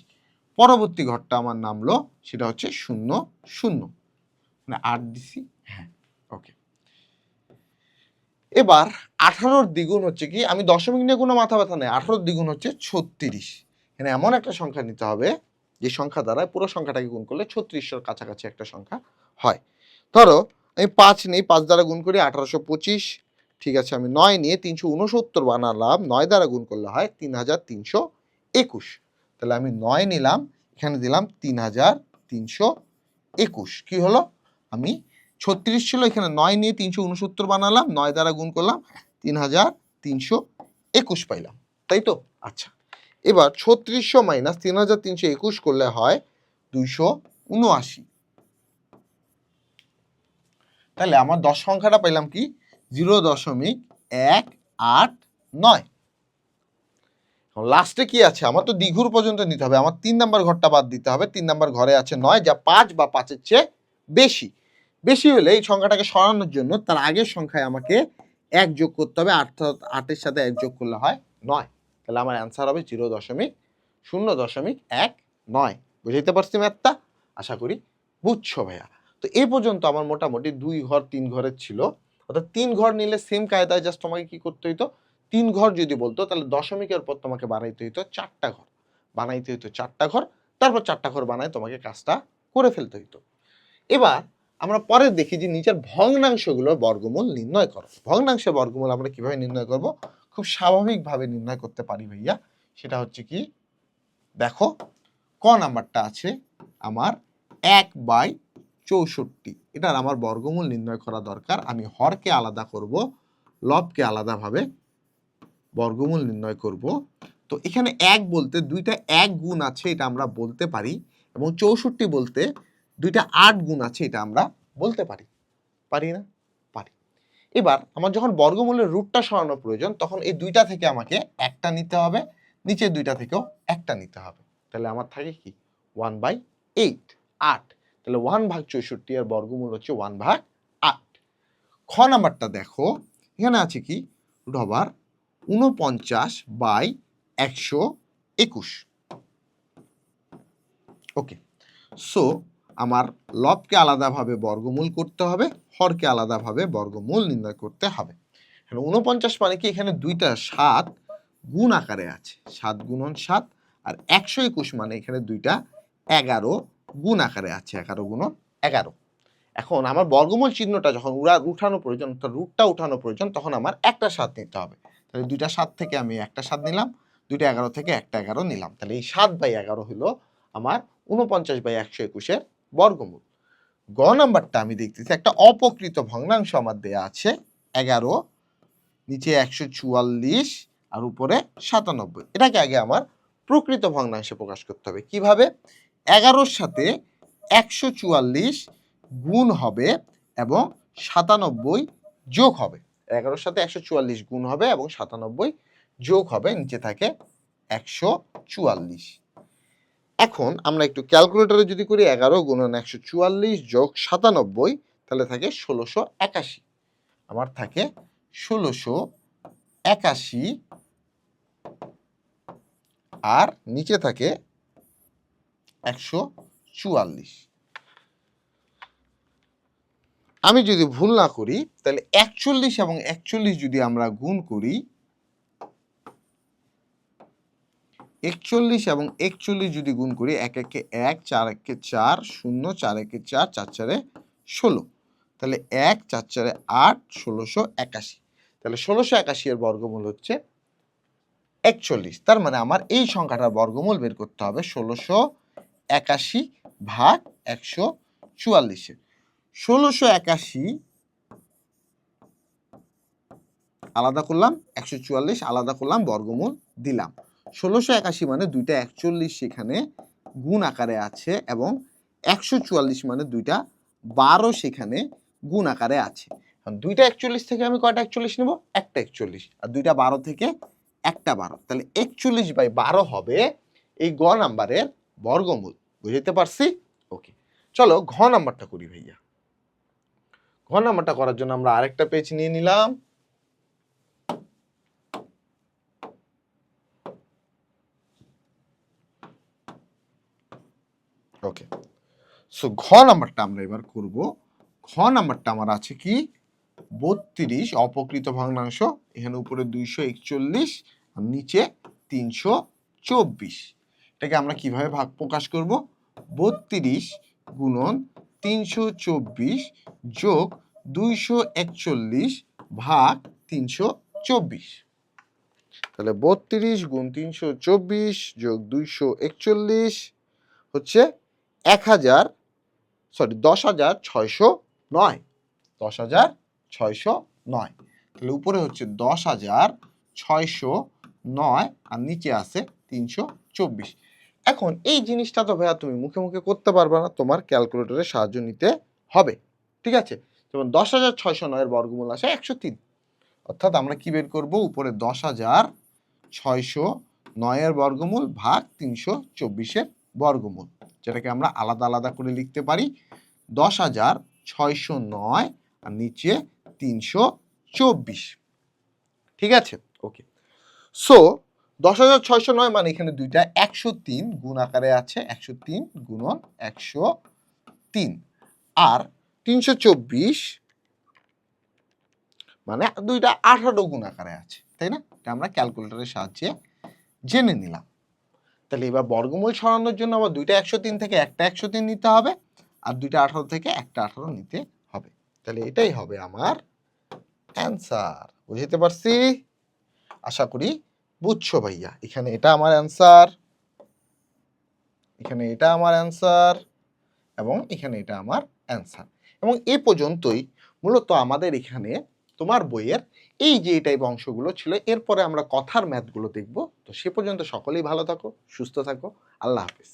পরবর্তী ঘরটা আমার নামলো, সেটা হচ্ছে 0 0, মানে 8 দিছি, হ্যাঁ ওকে। এবার 18-র দ্বিগুণ হচ্ছে কি? আমি দশমিক নিয়ে কোনো মাথা ব্যথা নেই, 18-র দ্বিগুণ হচ্ছে 36। এখানে এমন একটা সংখ্যা নিতে হবে যে সংখ্যা দ্বারা পুরো সংখ্যাটাকে গুণ করলে 36-এর কাছাকাছি একটা সংখ্যা হয়। ধরো আমি 5 নিই, 5 দ্বারা গুণ করি 1825, ঠিক আছে? আমি 9 নিয়ে 369 বানালাম, 9 দ্বারা গুণ করলে হয় 3321। তাহলে আমি 9 নিলাম, এখানে দিলাম 3321, কি হলো? আমি 36 ছিল, এখানে 9 নিয়ে 369 বানালাম, 9 দ্বারা গুণ করলাম, 3321 পাইলাম, তাই তো? আচ্ছা, এবার 3600 মাইনাস 3321 করলে হয় 279। তাহলে আমার 10 সংখ্যাটা পেলাম কি 0.189। লাস্টে কি আছে? আমার তো দ্বিঘুর পর্যন্ত নিতে হবে, আমার 3 নাম্বার ঘরটা বাদ দিতে হবে। 3 নাম্বার ঘরে আছে 9, যা 5 বা 5-এর চেয়ে বেশি। বেশি হলে এই সংখ্যাটাকে সরানোর জন্য তার আগের সংখ্যায় আমাকে 1 যোগ করতে হবে, অর্থাৎ 8-এর সাথে 1 যোগ করলে হয় 9। তাহলে আমার অ্যান্সার হবে 0.0.19। বুঝাইতে পারছি ম্যাথটা? আশা করি বুঝছো ভাইয়া। তো এই পর্যন্ত আমার মোটামুটি 2 ঘর 3 ঘরের ছিল, অর্থাৎ 3 ঘর নিলে সেম কায়দায় জাস্ট তোমাকে কি করতে হইতো, 3 ঘর যদি বলতো তাহলে দশমিকের পর তোমাকে বানাইতে হইতো 4টা ঘর, বানাইতে হইতো 4টা ঘর, তারপর 4টা ঘর বানায় তোমাকে কাজটা করে ফেলতে হইতো। এবার আমরা পরে দেখি যে নিচের ভগ্নাংশগুলোর বর্গমূল নির্ণয় করো। ভগ্নাংশের বর্গমূল আমরা কিভাবে নির্ণয় করব? খুব স্বাভাবিকভাবে নির্ণয় করতে পারি ভাইয়া। সেটা হচ্ছে কি, দেখো ক নাম্বারটা আছে আমার 1/64, এটার আমার বর্গমূল নির্ণয় করা দরকার। আমি হরকে আলাদা করব, লবকে আলাদাভাবে বর্গমূল নির্ণয় করব। তো এখানে 1 বলতে দুইটা 1 গুণ আছে, এটা আমরা বলতে পারি, এবং 64 বলতে দুইটা 8 গুণ আছে, এটা আমরা বলতে পারি। পারি না? পারি। এবার আমার যখন বর্গমূলের রুটটা সরানো প্রয়োজন, তখন এই দুইটা থেকে আমাকে একটা নিতে হবে, নিচের দুইটা থেকেও একটা নিতে হবে। তাহলে আমার থাকে কি 1/8, 8। তাহলে 1/64 এর বর্গমূল হচ্ছে 1/8। খ নাম্বারটা দেখো, এখানে আছে কি রুট ওভার 49/121। ওকে, সো আমার লবকে আলাদাভাবে বর্গমূল করতে হবে, হরকে আলাদাভাবে বর্গমূল নির্ণয় করতে হবে। 49 মানে কি, এখানে দুইটা 7 গুণ আকারে আছে, 7 গুণন 7, আর 121 মানে এখানে দুইটা 11 গুণ আকারে আছে, 11 গুণন 11। এখন আমার বর্গমূল চিহ্নটা যখন উঠানো প্রয়োজন, রুটটা উঠানো প্রয়োজন, তখন আমার একটা 7 নিতে হবে। তাহলে দুইটা 7 থেকে আমি একটা 7 নিলাম, দুইটা 11 থেকে একটা 11 নিলাম। তাহলে এই 7/11 হলো আমার 49/121 বর্গমূল। গ নাম্বারটা আমি দেখতেছি একটা অপকৃত ভগ্নাংশ আমার দেয়া আছে 11, নিচে 144 আর উপরে 97। এটাকে আগে আমার প্রকৃত ভগ্নাংশে প্রকাশ করতে হবে। কিভাবে? 11-র সাথে 144 গুণ হবে এবং 97 যোগ হবে। 11-র সাথে 144 গুণ হবে এবং 97 যোগ হবে, নিচে থাকে 144। এখন আমরা একটু ক্যালকুলেটরে যদি করি, 11 গুণন 144 যোগ 97, তাহলে থাকে 1681। আমার থাকে 1681, আর নিচে থাকে 144। আমি যদি ভুল না করি, তাহলে 41 এবং 41 যদি আমরা গুণ করি, 41 এবং 41 যদি গুণ করি, 1 একে 1, 4 একে 4, 0, 4 একে 4, 4 4-এ 16। তাহলে 1, 4 4-এ 8, 1681। তাহলে 1681 এর বর্গমূল হচ্ছে 41। তার মানে আমার এই সংখ্যাটার বর্গমূল বের করতে হবে 1681 ভাগ 144। 1681 আলাদা করলাম, 144 আলাদা করলাম, বর্গমূল দিলাম। 1681 মানে দুইটা 41 সেখানে গুণ আকারে আছে, এবং 144 মানে দুইটা 12 সেখানে গুণ আকারে আছে। দুইটা 41 থেকে আমি কয়টা 41 নেব? একটা 41। আর দুইটা 12 থেকে একটা 12। তাহলে 41/12 হবে এই গ নাম্বারের বর্গমূল। বুঝতে পারছি? ওকে, চলো ঘ নাম্বারটা করি ভাইয়া। ঘ নাম্বারটা করার জন্য আমরা আরেকটা পেজ নিয়ে নিলাম। ওকে, সো ঘ নাম্বারটা আমরা এবার করব। ঘ নাম্বারটা আমার আছে কি 32 অপকৃত ভগ্নাংশ, এখানে উপরে 241 আর নিচে 324। এটাকে আমরা কিভাবে ভাগ প্রকাশ করব? 32 গুণন 324 যোগ 241 ভাগ 324। তাহলে 32 গুণ 324 যোগ 241 হচ্ছে 10,609। 10,609। তাহলে উপরে হচ্ছে 10,609 9 আর নিচে আছে 324। এখন এই জিনিসটা তো ভাইয়া তুমি মুখে মুখে করতে পারবে না, তোমার ক্যালকুলেটরের সাহায্য নিতে হবে। ঠিক আছে, যেমন 10,609 এর বর্গমূল আসে 103, অর্থাৎ আমরা কি বের করব, উপরে 10,609 এর বর্গমূল ভাগ 324 এর বর্গমূল, যেটাকে আমরা আলাদা আলাদা করে লিখতে পারি 10,609 আর নিচে 324। ঠিক আছে, ওকে। সো 10,609 মানে এখানে দুইটা 103 গুণ আকারে আছে, 103 গুণন 103, আর 324 মানে দুইটা 18 গুণ আকারে আছে, তাই না? এটা আমরা ক্যালকুলেটরের সাহায্যে জেনে নিলাম। তাহলে এবার বর্গমূল সরানোর জন্য আবার দুইটা 103 থেকে একটা 103 নিতে হবে, আর দুইটা 18 থেকে একটা 18 নিতে হবে। তাহলে এটাই হবে আমার অ্যান্সার। বুঝতে পারছি? আশা করি বুঝছো ভাইয়া। এখানে এটা আমার অ্যান্সার, এখানে এটা আমার অ্যান্সার, এবং এখানে এটা আমার অ্যান্সার। এবং এ পর্যন্তই মূলত আমাদের এখানে তোমার বইয়ের এই যে এই টাইপ অংশগুলো ছিল। এরপরে আমরা কথার ম্যাথগুলো দেখব। তো সে পর্যন্ত সকলেই ভালো থাকো, সুস্থ থাকো। আল্লাহ হাফেজ।